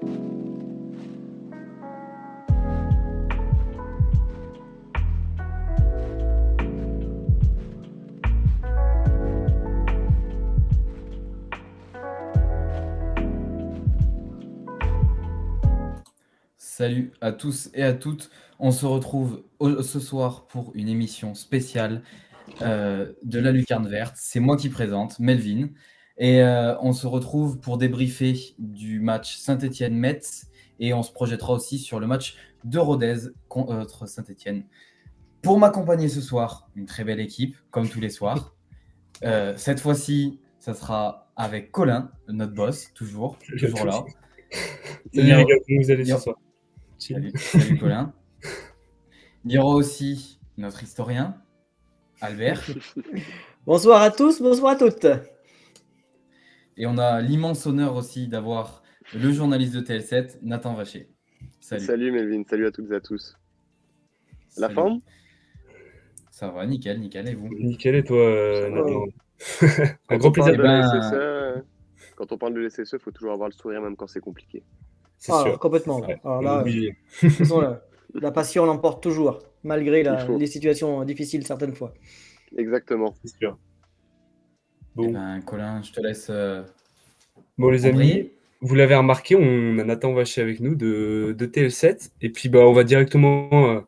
Salut à tous et à toutes. On se retrouve ce soir pour une émission spéciale de la Lucarne Verte. C'est moi qui présente, Melvin. Et on se retrouve pour débriefer du match Saint-Étienne-Metz. Et on se projettera aussi sur le match de Rodez contre Saint-Étienne. Pour m'accompagner ce soir, une très belle équipe, comme tous les soirs. Cette fois-ci, ça sera avec Colin, notre boss, toujours là. Salut les gars, comment vous allez ce soir? Salut Colin. Il y aura aussi notre historien, Albert. Bonsoir à tous, bonsoir à toutes. Et on a l'immense honneur aussi d'avoir le journaliste de TL7, Nathan Vacher. Salut Melvin, salut à toutes et à tous. La Salut. forme? Ça va, nickel, et vous? Nickel, et toi, Nathan? Un Quand grand on parle plaisir. de la SSE, quand on parle de la SSE, il faut toujours avoir le sourire même quand c'est compliqué. C'est sûr. Complètement. Ouais, Alors là, obligé. de toute façon, la passion l'emporte toujours, malgré faut. les situations difficiles certaines fois. Exactement. C'est sûr. Eh Bon, ben, Colin, je te laisse. bon les amis, embrayer. vous l'avez remarqué, on a Nathan Vacher avec nous de TL7. Et puis, on va directement.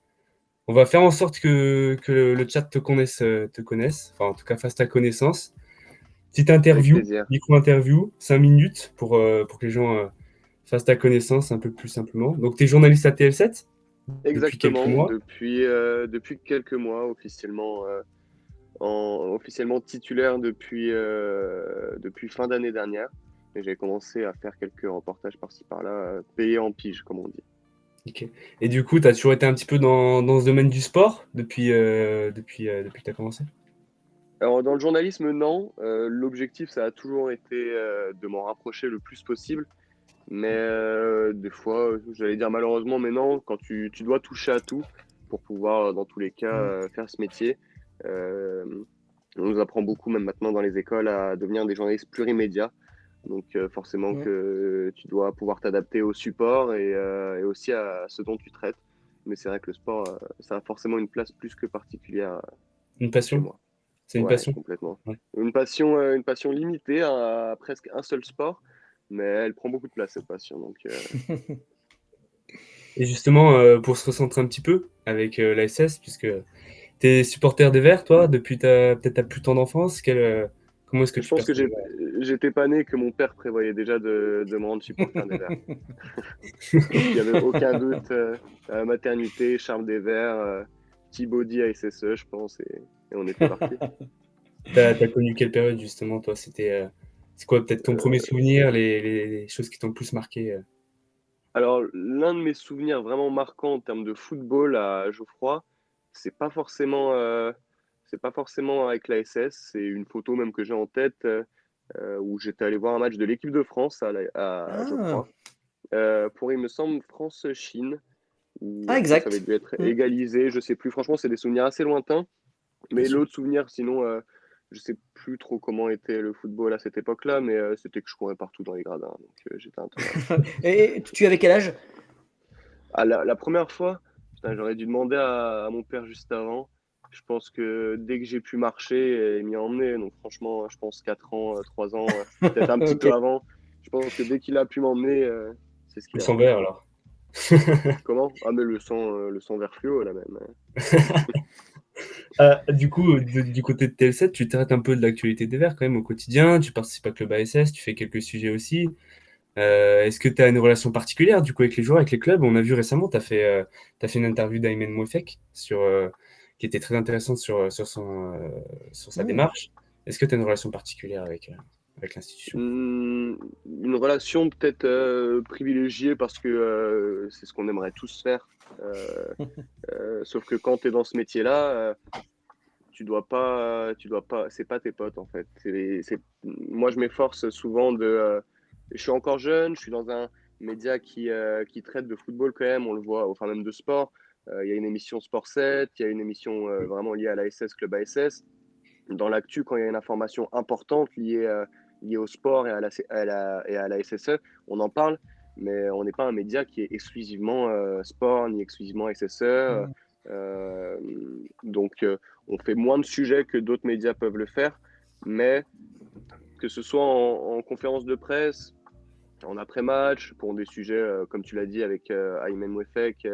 On va faire en sorte que le chat te connaisse. Enfin, en tout cas, fasse ta connaissance. Petite interview, Avec plaisir. micro-interview, 5 minutes pour que les gens fassent ta connaissance un peu plus simplement. Donc, tu es journaliste à TL7 depuis quelques Exactement, mois. depuis quelques mois, officiellement titulaire depuis fin d'année dernière. Et j'ai commencé à faire quelques reportages par-ci par-là, payés en pige, comme on dit. Okay. Et du coup, tu as toujours été un petit peu dans ce domaine du sport depuis que tu as commencé? Alors, dans le journalisme, non. L'objectif, ça a toujours été de m'en rapprocher le plus possible. Mais des fois, j'allais dire malheureusement, mais non, quand tu dois toucher à tout pour pouvoir, dans tous les cas, faire ce métier. On nous apprend beaucoup, même maintenant dans les écoles, à devenir des journalistes plurimédias. Donc forcément que tu dois pouvoir t'adapter au support et aussi à ce dont tu traites. Mais c'est vrai que le sport, ça a forcément une place plus que particulière Une chez passion? moi. C'est une Ouais, passion? complètement. Ouais. Une passion limitée à presque un seul sport, mais elle prend beaucoup de place, cette passion. Donc, Et justement, pour se recentrer un petit peu avec la SS, puisque tu es supporter des Verts, toi, depuis peut-être ta plus tendre enfance, comment est-ce que je tu pense que perçois? j'étais pas né que mon père prévoyait déjà de me rendre supporter des Verts. Donc, il n'y avait aucun doute. Maternité, charme des Verts, petit body à SSE, je pense, et on était parti. T'as connu quelle période, justement, toi? C'est quoi peut-être ton premier souvenir, les choses qui t'ont le plus marqué? Alors, l'un de mes souvenirs vraiment marquants en termes de football à Geoffroy, c'est pas forcément, c'est pas forcément avec la SS. C'est une photo même que j'ai en tête où j'étais allé voir un match de l'équipe de France à Geoffroy pour, il me semble, France-Chine, où je pense que ça avait Exact. dû être égalisé. Je sais plus. Franchement, c'est des souvenirs assez lointains. Mais l'autre souvenir, sinon, je sais plus trop comment était le football à cette époque-là, mais c'était que je courais partout dans les gradins, donc j'étais intenable. Et tu avais quel âge? Ah, la première fois, putain, j'aurais dû demander à mon père juste avant. Je pense que dès que j'ai pu marcher, il m'y a emmené. Donc franchement, je pense 4 ans, 3 ans, peut-être un petit Ok. peu avant. Je pense que dès qu'il a pu m'emmener, c'est ce Le qu'il a sang fait. vert, alors. Comment? Ah, mais le sang vert fluo, là même. Du coup, du côté de TL7, tu traites un peu de l'actualité des Verts quand même au quotidien. Tu participes à Club ASS, tu fais quelques sujets aussi. Est-ce que tu as une relation particulière du coup avec les joueurs, avec les clubs? On a vu récemment, t'as fait une interview d'Aymen Mouefek qui était très intéressante sur sa démarche. Est-ce que tu as une relation particulière avec l'institution? Une relation peut-être privilégiée parce que c'est ce qu'on aimerait tous faire. Sauf que quand tu es dans ce métier-là, tu dois pas, c'est pas tes potes en fait. Moi, je m'efforce souvent je suis encore jeune, je suis dans un média qui traite de football quand même, on le voit, enfin même de sport. Il y a une émission Sport 7, il y a une émission vraiment liée à la SS, Club ASS. Dans l'actu, quand il y a une information importante liée au sport et à la SSE, on en parle. mais on n'est pas un média qui est exclusivement sport ni exclusivement SSE. Donc, on fait moins de sujets que d'autres médias peuvent le faire, mais que ce soit en conférence de presse, en après-match, pour des sujets, comme tu l'as dit, avec Ayman Mouefek,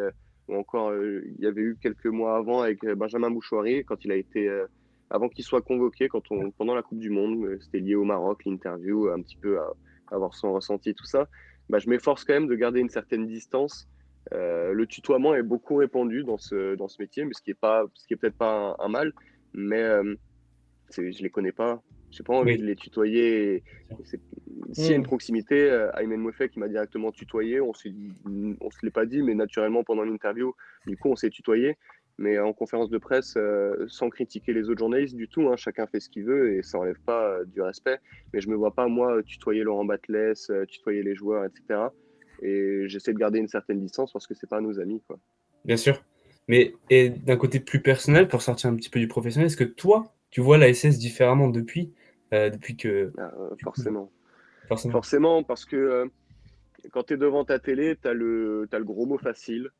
ou encore, il y avait eu quelques mois avant avec Benjamin Bouchouari, quand il a été, avant qu'il soit convoqué, pendant la Coupe du Monde, c'était lié au Maroc, l'interview, un petit peu à avoir son ressenti, tout ça. Bah, je m'efforce quand même de garder une certaine distance. Le tutoiement est beaucoup répandu dans ce métier, mais ce qui est peut-être pas un mal, mais je les connais pas. J'ai pas envie Oui. de les tutoyer. S'il y a une proximité, Ayman Mouefek qui m'a directement tutoyé, on se l'est pas dit, mais naturellement pendant l'interview, du coup on s'est tutoyé. Mais en conférence de presse, sans critiquer les autres journalistes du tout, hein, chacun fait ce qu'il veut et ça enlève pas du respect. Mais je me vois pas moi tutoyer Laurent Batles, tutoyer les joueurs, etc. Et j'essaie de garder une certaine distance parce que c'est pas nos amis, quoi. Bien sûr. Mais et d'un côté plus personnel, pour sortir un petit peu du professionnel, est-ce que toi, tu vois la SS différemment depuis que Forcément. forcément. Forcément, parce que quand tu es devant ta télé, tu as le gros mot facile.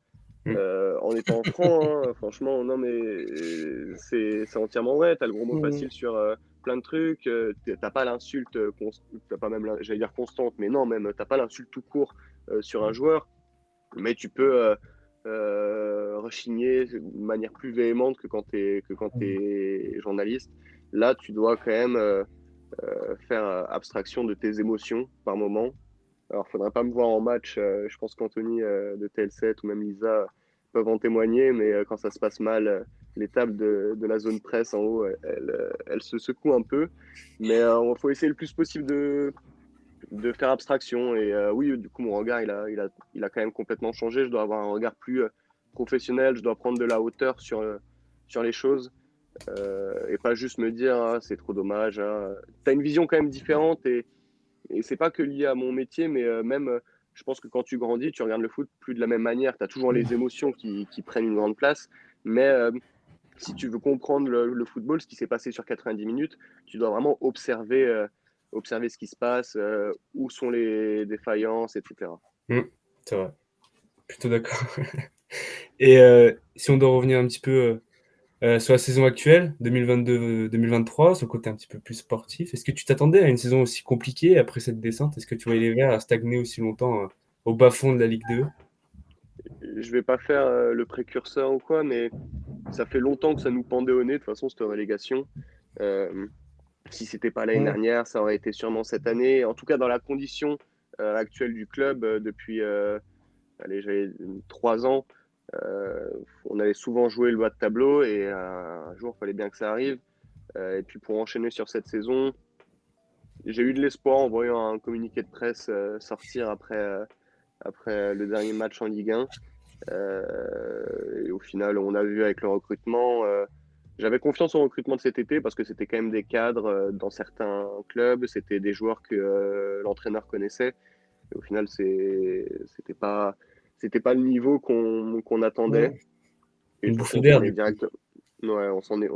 En étant franc, hein, franchement, non, mais c'est entièrement vrai. Tu as le gros mot facile sur plein de trucs. T'as pas l'insulte, t'as pas même, j'allais dire constante, mais non, même, t'as pas l'insulte tout court sur un joueur. Mais tu peux rechigner de manière plus véhémente que quand tu es journaliste. Là, tu dois quand même faire abstraction de tes émotions par moment. Alors, il faudrait pas me voir en match. Je pense qu'Anthony de TL7 ou même Lisa peuvent en témoigner, mais quand ça se passe mal, les tables de la zone presse en haut, elles se secouent un peu. Mais il faut essayer le plus possible de faire abstraction. Et oui, du coup, mon regard, il a quand même complètement changé. Je dois avoir un regard plus professionnel. Je dois prendre de la hauteur sur les choses et pas juste me dire ah, c'est trop dommage. Hein. Tu as une vision quand même différente et c'est pas que lié à mon métier, mais même, je pense que quand tu grandis, tu regardes le foot plus de la même manière. Tu as toujours les émotions qui prennent une grande place. Mais si tu veux comprendre le football, ce qui s'est passé sur 90 minutes, tu dois vraiment observer ce qui se passe, où sont les défaillances, etc. C'est vrai. Plutôt d'accord. Et si on doit revenir un petit peu sur la saison actuelle, 2022-2023, sur le côté un petit peu plus sportif, est-ce que tu t'attendais à une saison aussi compliquée après cette descente? Est-ce que tu voyais les Verts à stagner aussi longtemps au bas-fond de la Ligue 2? Je vais pas faire le précurseur ou quoi, mais ça fait longtemps que ça nous pendait au nez, de toute façon, cette relégation. Euh, Si c'était pas l'année dernière, ça aurait été sûrement cette année. En tout cas, dans la condition actuelle du club, depuis allez, j'avais 3 ans, on avait souvent joué le bas de tableau et un jour, il fallait bien que ça arrive. Et puis pour enchaîner sur cette saison, j'ai eu de l'espoir en voyant un communiqué de presse sortir après le dernier match en Ligue 1. Et au final, on a vu avec le recrutement. J'avais confiance au recrutement de cet été parce que c'était quand même des cadres dans certains clubs, c'était des joueurs que l'entraîneur connaissait. Et au final, c'était pas le niveau qu'on attendait. Et de Une toute bouffée façon, d'air, on est du coup. direct. Ouais, on s'en est.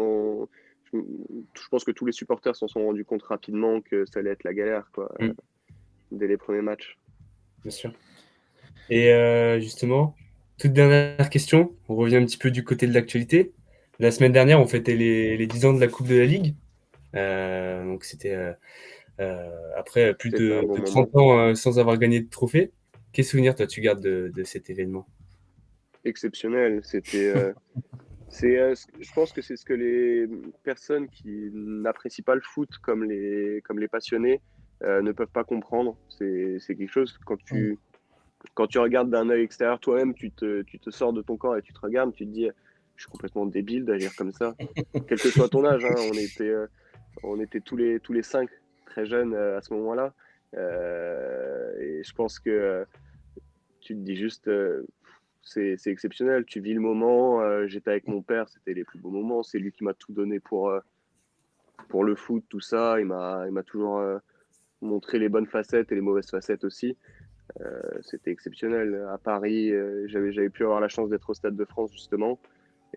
Je pense que tous les supporters s'en sont rendus compte rapidement que ça allait être la galère, quoi, Mm, dès les premiers matchs. bien sûr. Et justement, toute dernière question, on revient un petit peu du côté de l'actualité. La semaine dernière, on fêtait les 10 ans de la Coupe de la Ligue. Donc c'était après plus C'était un bon de moment. 30 ans sans avoir gagné de trophée. Quel souvenir toi tu gardes de cet événement? Exceptionnel. Je pense que c'est ce que les personnes qui n'apprécient pas le foot comme les passionnés ne peuvent pas comprendre. C'est quelque chose, quand tu regardes d'un œil extérieur toi-même, tu te sors de ton corps et tu te regardes, tu te dis, je suis complètement débile d'agir comme ça. Quel que soit ton âge, hein, on était tous les cinq très jeunes à ce moment-là. Et je pense que tu te dis juste, c'est exceptionnel. Tu vis le moment. J'étais avec mon père, c'était les plus beaux moments. C'est lui qui m'a tout donné pour le foot, tout ça. Il m'a toujours montré les bonnes facettes et les mauvaises facettes aussi. C'était exceptionnel. À Paris, j'avais pu avoir la chance d'être au Stade de France, justement.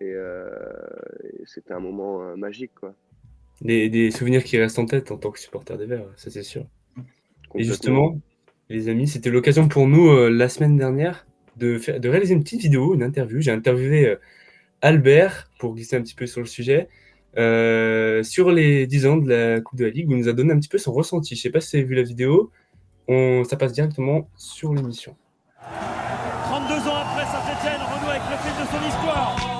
Et, et c'était un moment magique, quoi. Des souvenirs qui restent en tête en tant que supporter des Verts, ça c'est sûr. Et Complètement. justement, Les amis, c'était l'occasion pour nous la semaine dernière de réaliser une petite vidéo, une interview. J'ai interviewé Albert pour glisser un petit peu sur le sujet sur les 10 ans de la Coupe de la Ligue où il nous a donné un petit peu son ressenti. Je ne sais pas si vous avez vu la vidéo, ça passe directement sur l'émission. 32 ans après, Saint-Etienne renoue avec le fil de son histoire.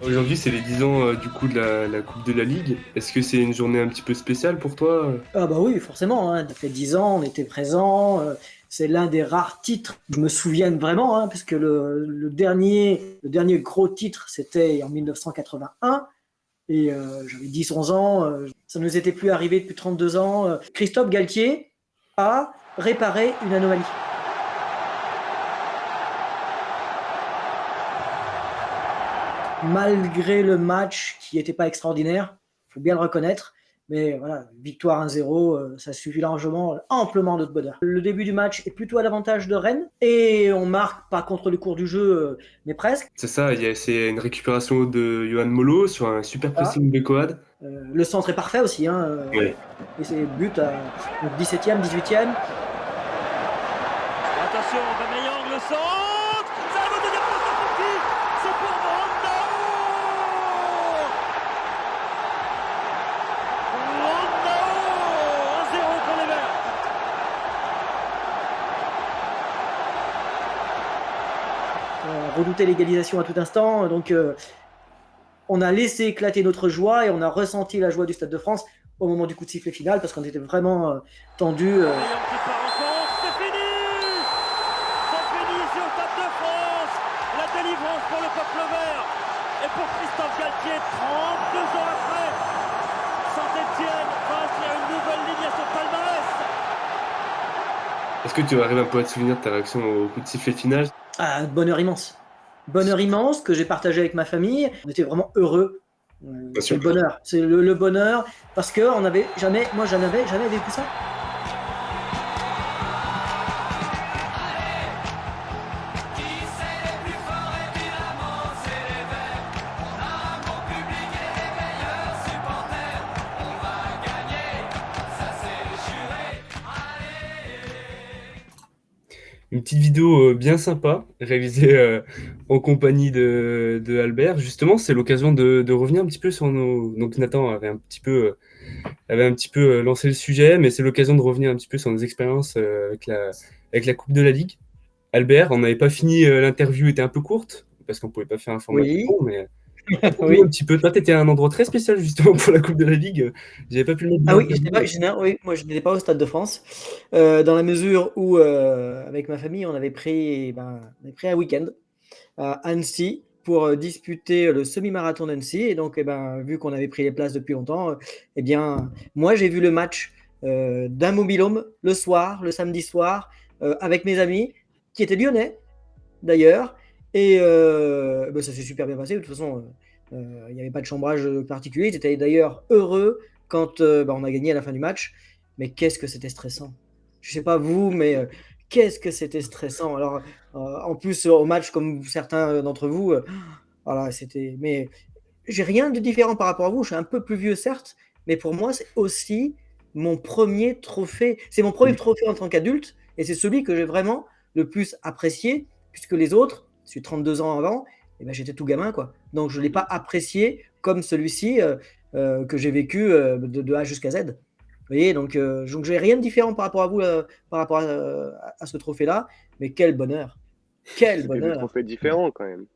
Aujourd'hui, c'est les 10 ans du coup de la Coupe de la Ligue. Est-ce que c'est une journée un petit peu spéciale pour toi? Ah bah oui, forcément, hein. Ça fait 10 ans, on était présents. C'est l'un des rares titres, je me souviens vraiment, hein, parce que le dernier gros titre, c'était en 1981. Et j'avais 10-11 ans. Ça ne nous était plus arrivé depuis 32 ans. Christophe Galtier a réparé une anomalie. Malgré le match qui n'était pas extraordinaire, il faut bien le reconnaître, mais voilà, victoire 1-0, ça suffit largement, amplement notre bonheur. Le début du match est plutôt à l'avantage de Rennes, et on marque pas contre le cours du jeu, mais presque. C'est ça, c'est une récupération de Johan Molo sur un super pressing de Coad. Le centre est parfait aussi, hein, Ouais. et c'est but à 17e, 18e. Attention, Aubameyang, le centre. Ça va de dépassement pour qui? C'est pour Rondao. Rondao, 1-0 pour les Verts. Redouter l'égalisation à tout instant, donc on a laissé éclater notre joie et on a ressenti la joie du Stade de France au moment du coup de sifflet final parce qu'on était vraiment tendu. Aubameyang qui part en contre, c'est fini. C'est fini ici au Stade de France. La délivrance pour le peuple vert et pour Christophe Galtier, 32 ans après. Saint-Etienne va inscrire une nouvelle ligne à son palmarès. Est-ce que tu arrives un peu à te souvenir de ta réaction au coup de sifflet final? Ah, bonheur immense. Bonheur immense que j'ai partagé avec ma famille. On était vraiment heureux. C'est sûr. le bonheur. C'est le bonheur parce que on avait jamais, moi je n'avais jamais vécu ça. Une petite vidéo bien sympa, réalisée en compagnie de Albert. Justement, c'est l'occasion de revenir un petit peu sur nos... Donc Nathan avait un petit peu lancé le sujet, mais c'est l'occasion de revenir un petit peu sur nos expériences avec la Coupe de la Ligue. Albert, on n'avait pas fini, l'interview était un peu courte, parce qu'on ne pouvait pas faire un format Oui. long, mais Oui. un petit peu. Toi, tu étais à un endroit très spécial justement pour la Coupe de la Ligue. J'avais pas pu le mettre Ah dans oui, l'interview. oui, moi je n'étais pas au Stade de France, dans la mesure où avec ma famille on avait pris un week-end à Annecy pour disputer le semi-marathon d'Annecy et donc vu qu'on avait pris les places depuis longtemps, moi j'ai vu le match d'un mobil-home le soir, le samedi soir, avec mes amis qui étaient lyonnais d'ailleurs et ça s'est super bien passé. De toute façon, il n'y avait pas de chambrage particulier. Ils étaient d'ailleurs heureux quand on a gagné à la fin du match. Mais qu'est-ce que c'était stressant. Je sais pas vous, mais qu'est-ce que c'était stressant. Alors, en plus, au match, comme certains d'entre vous, voilà, c'était. Mais j'ai rien de différent par rapport à vous. Je suis un peu plus vieux, certes, mais pour moi, c'est aussi mon premier trophée. C'est mon premier trophée en tant qu'adulte, et c'est celui que j'ai vraiment le plus apprécié, puisque les autres, je suis 32 ans avant, j'étais tout gamin, quoi. Donc je ne l'ai pas apprécié comme celui-ci que j'ai vécu de A jusqu'à Z. Vous voyez, donc j'ai rien de différent par rapport à vous, par rapport à ce trophée-là, mais quel bonheur. Quel C'était des bonheur. trophées différents quand même.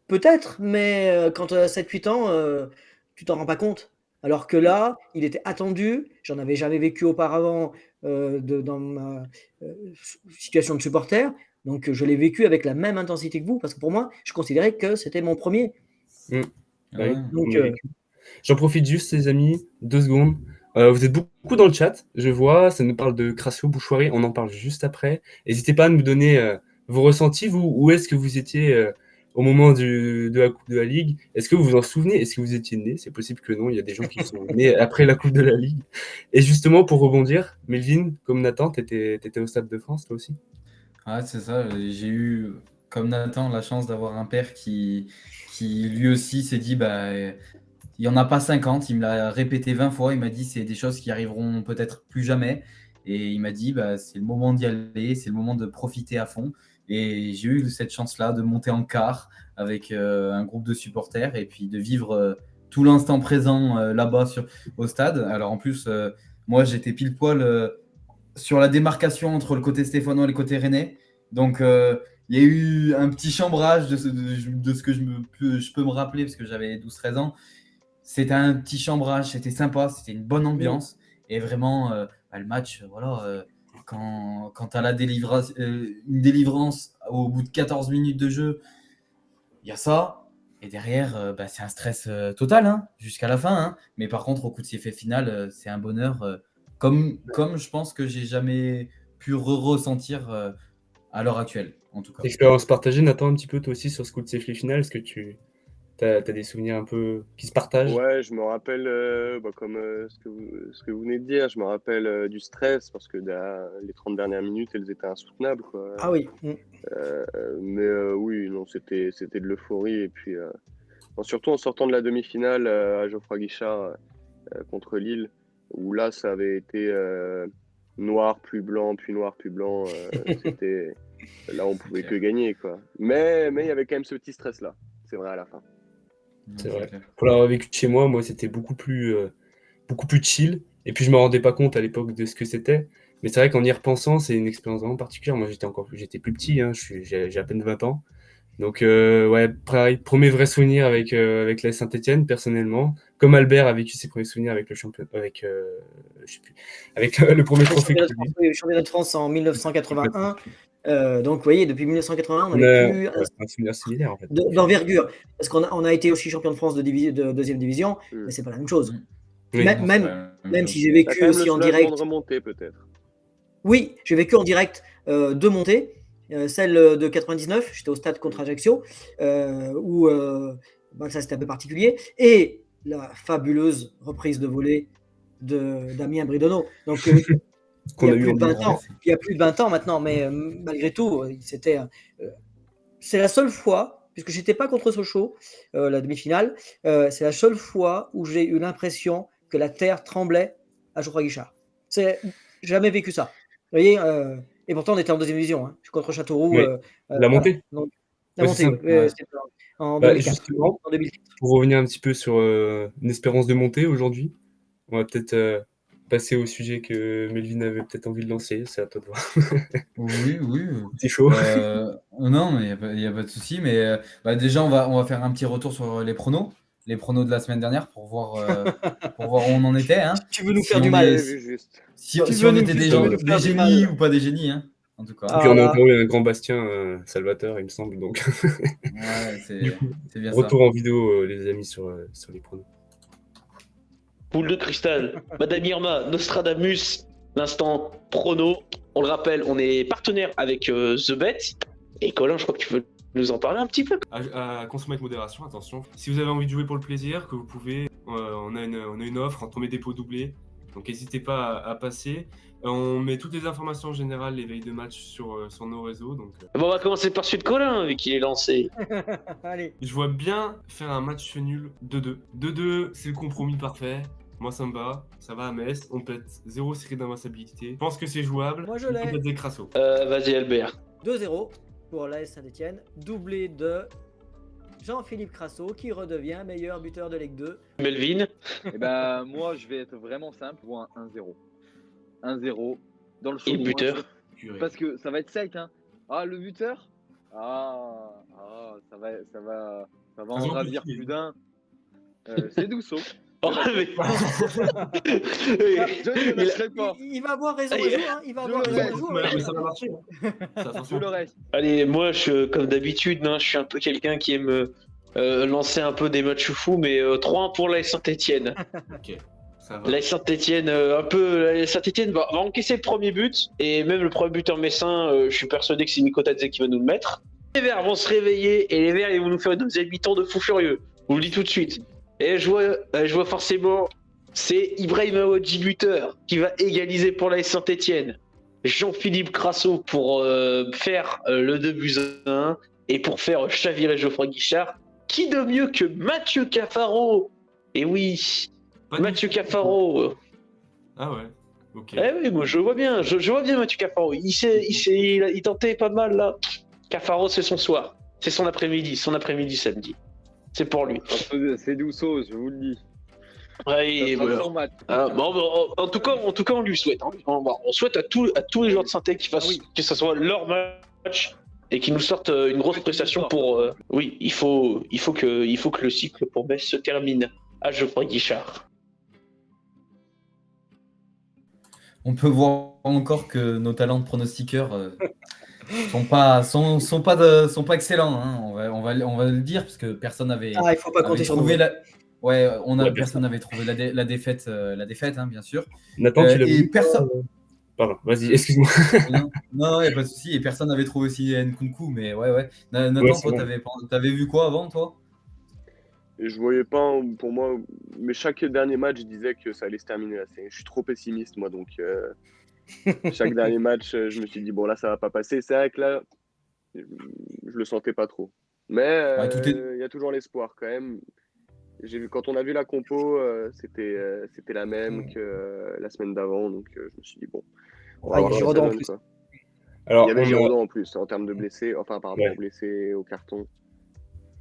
Peut-être, mais quand tu as 7-8 ans, tu t'en rends pas compte. Alors que là, il était attendu, j'en avais jamais vécu auparavant dans ma situation de supporter, donc je l'ai vécu avec la même intensité que vous, parce que pour moi, je considérais que c'était mon premier. Bah oui, Donc, on a vécu. J'en profite juste, les amis, 2 secondes. Vous êtes beaucoup dans le chat, je vois, ça nous parle de Crassio, Bouchoirie, on en parle juste après. N'hésitez pas à nous donner vos ressentis, vous, où est-ce que vous étiez au moment de la Coupe de la Ligue? Est-ce que vous vous en souvenez? Est-ce que vous étiez né? C'est possible que non, il y a des gens qui sont nés après la Coupe de la Ligue. Et justement, pour rebondir, Melvin, comme Nathan, t'étais au Stade de France, toi aussi? Ouais, c'est ça. J'ai eu, comme Nathan, la chance d'avoir un père qui lui aussi s'est dit, il n'y en a pas 50. Il me l'a répété 20 fois. Il m'a dit c'est des choses qui arriveront peut-être plus jamais. Et il m'a dit c'est le moment d'y aller, c'est le moment de profiter à fond. Et j'ai eu cette chance-là de monter en quart avec un groupe de supporters et puis de vivre tout l'instant présent là-bas au stade. Alors en plus, moi j'étais pile poil sur la démarcation entre le côté stéphanois et le côté rennais. Donc il y a eu un petit chambrage de ce que je peux me rappeler parce que j'avais 12-13 ans. C'était un petit chambrage, c'était sympa, c'était une bonne ambiance. Et vraiment, le match, quand tu as une délivrance au bout de 14 minutes de jeu, il y a ça. Et derrière, c'est un stress total jusqu'à la fin. Hein. Mais par contre, au coup de sifflet final, c'est un bonheur comme je pense que j'ai jamais pu ressentir à l'heure actuelle, en tout cas. Expérience partagée, Nathan, un petit peu toi aussi sur ce coup de sifflet final. Est-ce que tu as des souvenirs un peu qui se partagent? Ouais, je me rappelle, comme ce que vous venez de dire, je me rappelle du stress parce que les 30 dernières minutes, elles étaient insoutenables, quoi. Ah oui. Mais oui, non, c'était de l'euphorie. Et puis, surtout en sortant de la demi-finale à Geoffroy Guichard contre Lille, où là, ça avait été noir, plus blanc, puis noir, plus blanc. Là, on pouvait que gagner, quoi. Mais il y avait quand même ce petit stress-là, c'est vrai, à la fin. C'est vrai. Pour l'avoir vécu de chez moi, c'était beaucoup plus chill. Et puis je me rendais pas compte à l'époque de ce que c'était. Mais c'est vrai qu'en y repensant, c'est une expérience vraiment particulière. Moi, j'étais plus petit, j'ai à peine 20 ans. Donc pareil, premier vrai souvenir avec la Saint-Etienne, personnellement. Comme Albert a vécu ses premiers souvenirs avec le champion, avec le premier trophée. Le championnat de France en 1981. Donc, vous voyez, depuis 1981, on n'avait plus un souvenir similaire en fait. d'envergure. Parce qu'on a été aussi champion de France de deuxième division, mais c'est pas la même chose. Oui, même si j'ai vécu aussi en direct. De remonter, peut-être. Oui, j'ai vécu en direct deux montées. Celle de 99, j'étais au stade contre Ajaccio, où ça c'était un peu particulier. Et la fabuleuse reprise de volée de Damien Bridonneau. Donc, il y a plus de 20 ans maintenant, mais malgré tout, c'est la seule fois, puisque j'étais pas contre Sochaux, la demi-finale, c'est la seule fois où j'ai eu l'impression que la terre tremblait à Geoffroy Guichard. J'ai jamais vécu ça. Vous voyez, et pourtant on était en deuxième division. Je suis contre Châteauroux. La montée. La montée, c'était en 2004. Justement, en 2004. Pour revenir un petit peu sur une espérance de montée aujourd'hui, on va peut-être passer au sujet que Melvin avait peut-être envie de lancer. C'est à toi de voir. Oui. C'est chaud. Non, mais il n'y a pas de souci. Mais déjà, on va faire un petit retour sur les pronos de la semaine dernière pour voir où on en était. Tu veux nous faire du mal. Si on était des génies ou pas des génies. En tout cas. Et puis on a encore eu un grand Bastien Salvateur, il me semble. Donc. Ouais, c'est bien retour ça. en vidéo, les amis, sur les pronos. Boule de cristal, Madame Irma, Nostradamus, l'instant prono. On le rappelle, on est partenaire avec The Bet. Et Colin, je crois que tu veux nous en parler un petit peu. À consommer avec modération, attention. Si vous avez envie de jouer pour le plaisir, que vous pouvez, on a une offre, un premier dépôt doublé. Donc n'hésitez pas à passer. On met toutes les informations générales, les veilles de match sur nos réseaux. Donc, Bon, on va commencer par celui de Colin, vu qu'il est lancé. Allez. Je vois bien faire un match nul 2-2. 2-2, c'est le compromis parfait. Moi, ça me va. Ça va à Metz. On pète 0 série d'invincibilité. Je pense que c'est jouable. Moi, je l'ai. Des Crasso. Vas-y, Albert. 2-0 pour l'AS Saint-Etienne. Doublé de Jean-Philippe Crasso, qui redevient meilleur buteur de Ligue 2. Melvin. Moi, je vais être vraiment simple pour un 1-0. 1-0 dans le show. Et le buteur. Parce que ça va être sec. Ah, le buteur. Ça va en ravir plus d'un. C'est Douceau. Oh, mais... il va avoir raison un jour. Il va avoir raison un jour. Mais ça va marcher. Je le reste. Allez, moi, comme d'habitude, je suis un peu quelqu'un qui aime lancer un peu des matchs fous, mais 3-1 pour l'AS Saint-Etienne. Ok. L'AS Saint-Etienne, Saint-Etienne va encaisser le premier but, et même le premier buteur messin, je suis persuadé que c'est Mikotadze qui va nous le mettre. Les Verts vont se réveiller, et les Verts ils vont nous faire une deuxième mi-temps de fou furieux. Je vous le dis tout de suite. Et je vois forcément, c'est Ibrahim Awadji buteur qui va égaliser pour l'AS Saint-Etienne. Jean-Philippe Crasso pour faire le 2-1 et pour faire chavirer Geoffroy Guichard. Qui de mieux que Mathieu Cafaro Et oui, Pas du Mathieu tout. Cafaro. Ah ouais, ok. Eh oui, moi je vois bien, je vois bien Mathieu Cafaro. Il tentait pas mal là. Cafaro, c'est son soir. C'est son après-midi samedi. C'est pour lui. C'est Doussos, je vous le dis. Ouais, Ça et sera voilà. son match. En tout cas, on lui souhaite. Hein. On souhaite à tous les joueurs de Saint-Étienne que ce soit leur match et qu'ils nous sortent une grosse prestation pour. Oui, il faut que le cycle pour Metz se termine. À Geoffroy Guichard. On peut voir encore que nos talents de pronostiqueurs sont pas excellents. Hein. On va le dire parce que personne n'avait Ah, il faut pas compter sur nous. trouvé la. Ouais, Ouais, personne n'avait trouvé la défaite, hein, bien sûr. Nathan, tu l'as Et vu personne. Pardon, vas-y, excuse-moi. Non, il n'y a pas de souci. Et personne n'avait trouvé aussi Nkunku, mais ouais. Nathan, Ouais, c'est toi, bon. t'avais vu quoi avant, toi? Et je voyais pas, pour moi, mais chaque dernier match, je disais que ça allait se terminer là. Je suis trop pessimiste, moi, donc chaque dernier match, je me suis dit, bon, là, ça va pas passer. C'est vrai que là, je le sentais pas trop. Mais Ouais, tout est. il y a toujours l'espoir quand même. Quand on a vu la compo, c'était la même que la semaine d'avant, donc je me suis dit, bon, on va Ah, il y voir a ce que ça Giraudot en donne, plus. quoi. Il y Alors, avait Giraudot en plus, en termes de blessés, enfin par rapport Ouais. aux blessés, au carton.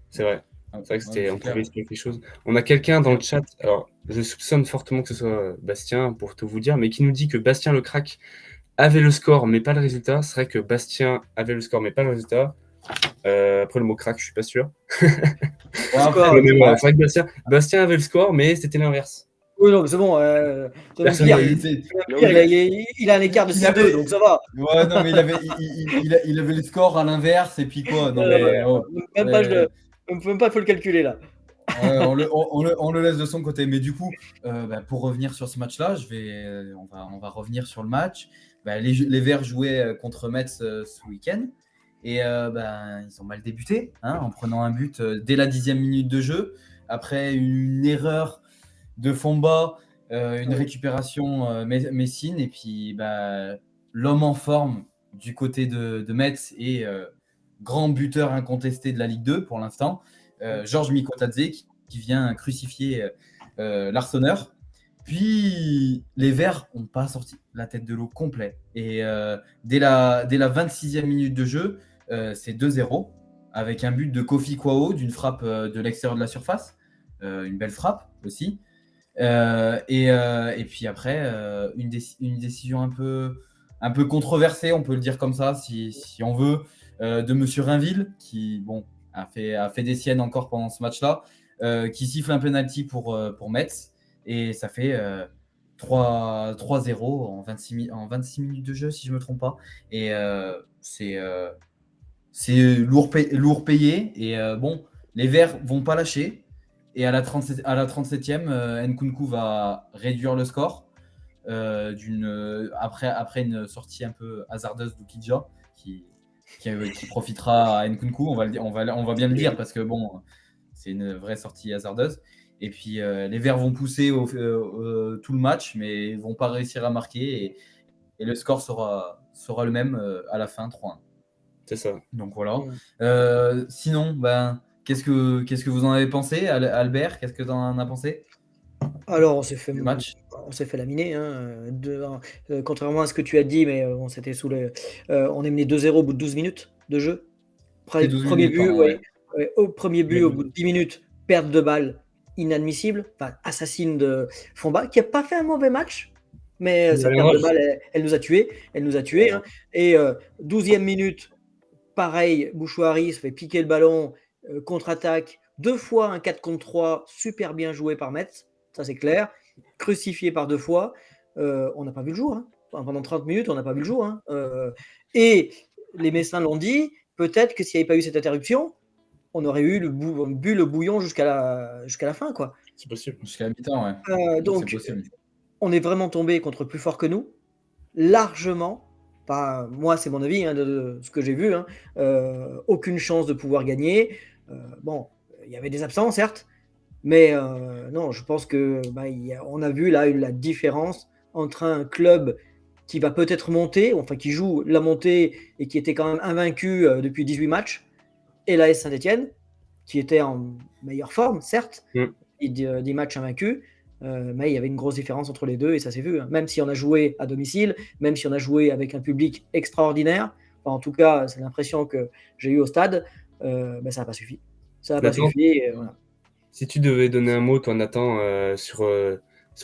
c'est vrai. Ah, C'est vrai que c'était, c'est on clair. pouvait expliquer quelque chose. On a quelqu'un dans le chat, alors je soupçonne fortement que ce soit Bastien, pour tout vous dire, mais qui nous dit que Bastien le crack avait le score, mais pas le résultat. C'est vrai que Bastien avait le score, mais pas le résultat. Après le mot crack, je suis pas sûr. Ouais, après, Mais voilà, ouais, c'est vrai que Bastien avait le score, mais c'était l'inverse. Oui, non, mais c'est bon. C'est même Personne pire. n'a il eu. était- Non, Pire, mais il a un écart de il 6-2, avait. donc ça va. Ouais, non, mais il avait le score à l'inverse, et puis quoi? Non, mais. Oh, Même pas, ouais. même pas, il faut le calculer là. Ouais, on le laisse de son côté. Mais du coup, pour revenir sur ce match-là, on va revenir sur le match. Les Verts jouaient contre Metz ce week-end. Et ils ont mal débuté, hein, en prenant un but dès la 10e minute de jeu. Après une erreur de Fomba, une récupération Messine. Et puis l'homme en forme du côté de Metz et grand buteur incontesté de la Ligue 2 pour l'instant, Georges Mikotadze, qui vient crucifier l'Arseneur. Puis les Verts n'ont pas sorti la tête de l'eau complet. Et dès la 26e minute de jeu, c'est 2-0 avec un but de Kofi Kwao d'une frappe de l'extérieur de la surface. Une belle frappe aussi. Et puis après, une décision un peu controversée, on peut le dire comme ça, si on veut, de Monsieur Rainville, qui a fait des siennes encore pendant ce match-là, qui siffle un penalty pour Metz. Et ça fait 3-0 en 26 minutes de jeu, si je ne me trompe pas. Et c'est lourd payé. Et les Verts vont pas lâcher. Et à la 37e, Nkunku va réduire le score après une sortie un peu hasardeuse d'Oukidja qui profitera à Nkunku. On va bien le dire parce que c'est une vraie sortie hasardeuse. Et puis les Verts vont pousser tout le match, mais ils vont pas réussir à marquer. Et le score sera le même à la fin, 3-1. C'est ça. Donc voilà. Sinon, qu'est-ce que vous en avez pensé, Albert? Qu'est-ce que tu en as pensé Alors, on s'est fait du match? laminer, hein, contrairement à ce que tu as dit, mais on s'était on est mené 2-0 au bout de 12 minutes de jeu. C'est 12 Premier minutes, but, pardon, ouais. Au premier but, Ouais. au bout de 10 minutes, perte de balle inadmissible, enfin, assassine de Fomba, qui n'a pas fait un mauvais match, mais sa perte de balle, elle nous a tués. Hein. Et 12e minute, pareil, Bouchouari se fait piquer le ballon, contre-attaque, 2 fois un 4 contre 3, super bien joué par Metz, ça c'est clair, crucifié par 2 fois, on n'a pas vu le jour, hein. Enfin, pendant 30 minutes, on n'a pas vu le jour, hein. Et les Messins l'ont dit, peut-être que s'il n'y avait pas eu cette interruption, on aurait bu le bouillon jusqu'à la fin, quoi. C'est possible. Jusqu'à la mi-temps, ouais. Donc, c'est possible. on est vraiment tombé contre plus fort que nous, largement. Pas, moi, c'est mon avis, hein, de ce que j'ai vu. Hein. Aucune chance de pouvoir gagner. Il y avait des absents, certes, mais non, je pense que on a vu là la différence entre un club qui va peut-être monter, enfin qui joue la montée et qui était quand même invaincu depuis 18 matchs, et l'AS Saint-Etienne, qui était en meilleure forme, certes, 10 matchs invaincus, mais il y avait une grosse différence entre les deux et ça s'est vu, hein. Même si on a joué à domicile, même si on a joué avec un public extraordinaire, enfin, en tout cas, c'est l'impression que j'ai eue au stade, ça n'a pas suffi. Ça n'a pas Nathan, suffi et voilà. si tu devais donner un mot, toi, Nathan, sur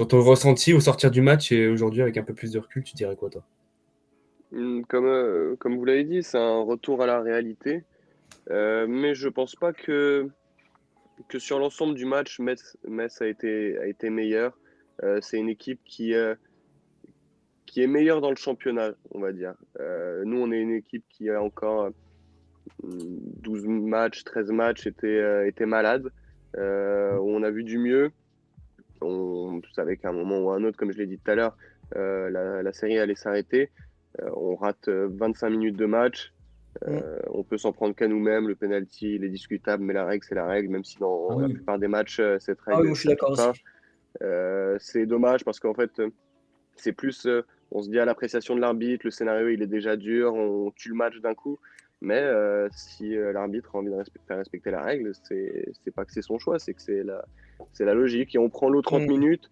ton ressenti au sortir du match et aujourd'hui avec un peu plus de recul, tu dirais quoi, toi? Comme vous l'avez dit, c'est un retour à la réalité. Mais je pense pas que sur l'ensemble du match, Metz a été meilleur. C'est une équipe qui est meilleure dans le championnat, on va dire. Nous, on est une équipe qui a encore 12 matchs, 13 matchs, était malade. On a vu du mieux. On savait qu'à un moment ou à un autre, comme je l'ai dit tout à l'heure, la série allait s'arrêter. On rate 25 minutes de match. On peut s'en prendre qu'à nous-mêmes. Le penalty, il est discutable, mais la règle, c'est la règle, même si dans la plupart des matchs, cette Ah oui, règle moi je suis d'accord s'applique aussi. pas. C'est dommage parce qu'en fait, c'est plus, on se dit à l'appréciation de l'arbitre, le scénario, il est déjà dur, on tue le match d'un coup. Mais si l'arbitre a envie de faire respecter la règle, c'est pas que c'est son choix, c'est que c'est la logique. Et on prend l'eau 30 minutes.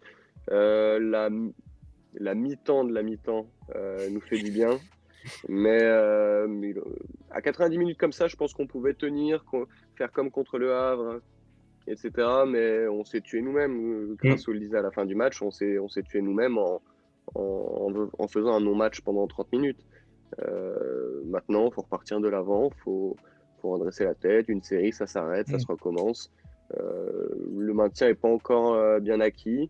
La mi-temps de la mi-temps nous fait du bien. Mais à 90 minutes comme ça, je pense qu'on pouvait tenir, faire comme contre le Havre, etc. Mais on s'est tué nous-mêmes. Grâce au Lisa à la fin du match, on s'est tué nous-mêmes en faisant un non-match pendant 30 minutes. Maintenant, il faut repartir de l'avant, il faut redresser la tête. Une série, ça s'arrête, ça se recommence. Le maintien n'est pas encore bien acquis.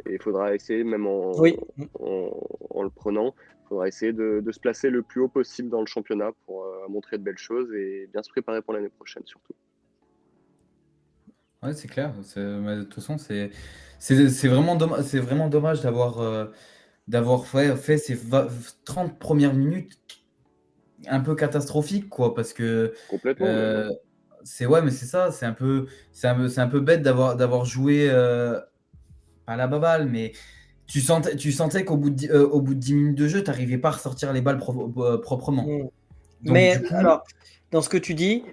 Et il faudra essayer, même en le prenant, il faudra essayer de se placer le plus haut possible dans le championnat pour montrer de belles choses et bien se préparer pour l'année prochaine surtout. Ouais, c'est clair. Mais de toute façon, c'est vraiment dommage d'avoir fait ces 30 premières minutes un peu catastrophiques, quoi, parce que Complètement. mais c'est ça, c'est un peu bête d'avoir joué à la baballe, mais tu sentais qu'au bout de 10 minutes de jeu, tu n'arrivais pas à ressortir les balles proprement. Donc, mais du coup, alors, dans ce que tu dis,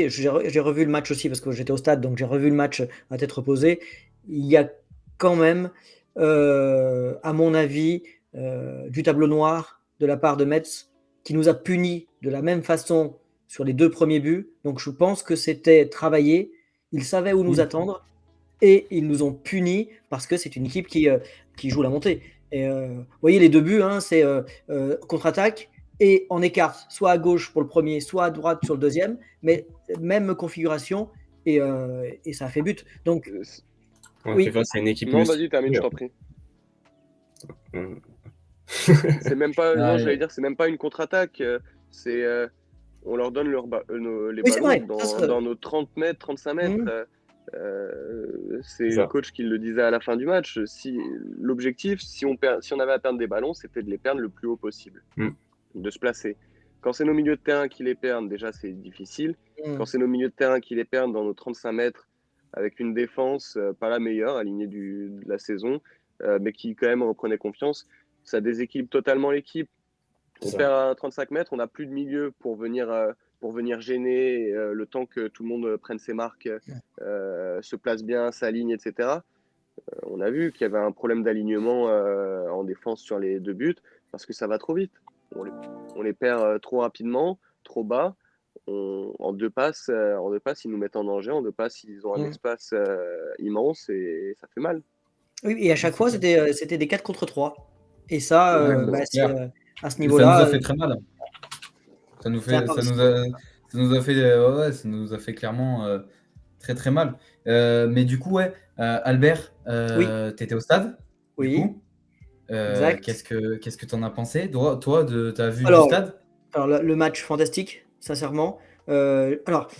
j'ai revu le match aussi parce que j'étais au stade, donc j'ai revu le match à tête reposée. Il y a quand même, à mon avis, du tableau noir de la part de Metz qui nous a punis de la même façon sur les 2 premiers buts. Donc je pense que c'était travaillé. Ils savaient où nous attendre et ils nous ont punis parce que c'est une équipe qui joue la montée. Et vous voyez les 2 buts, hein, c'est contre-attaque et on écarte soit à gauche pour le premier, soit à droite sur le deuxième, mais même configuration et ça a fait but. Donc, oui. C'est une équipe. Non, vas-y, termine, je t'en prie. C'est même pas, non, j'allais dire, c'est même pas une contre-attaque. C'est, on leur donne les ballons dans nos 30 mètres, 35 mètres. C'est le coach qui le disait à la fin du match. L'objectif, si on avait à perdre des ballons, c'était de les perdre le plus haut possible, de se placer. Quand c'est nos milieux de terrain qui les perdent, déjà c'est difficile. Quand c'est nos milieux de terrain qui les perdent dans nos 35 mètres, avec une défense pas la meilleure, alignée de la saison, mais qui quand même reprenait confiance, ça déséquilibre totalement l'équipe. On perd à 35 mètres, on n'a plus de milieu pour venir gêner le temps que tout le monde prenne ses marques, se place bien, s'aligne, etc. On a vu qu'il y avait un problème d'alignement en défense sur les 2 buts parce que ça va trop vite. On les perd trop rapidement, trop bas. En 2 passes, ils nous mettent en danger. En 2 passes, ils ont un espace immense et ça fait mal. Oui, et à chaque fois, c'était des 4 contre 3. Et ça, à ce niveau-là. Ça nous a fait très mal. Ça nous a fait clairement très très mal. Mais du coup, Albert, tu étais au stade. Oui. Du coup, qu'est-ce que tu en as pensé, toi, tu as vu du stade? Alors, le match fantastique, sincèrement. Alors,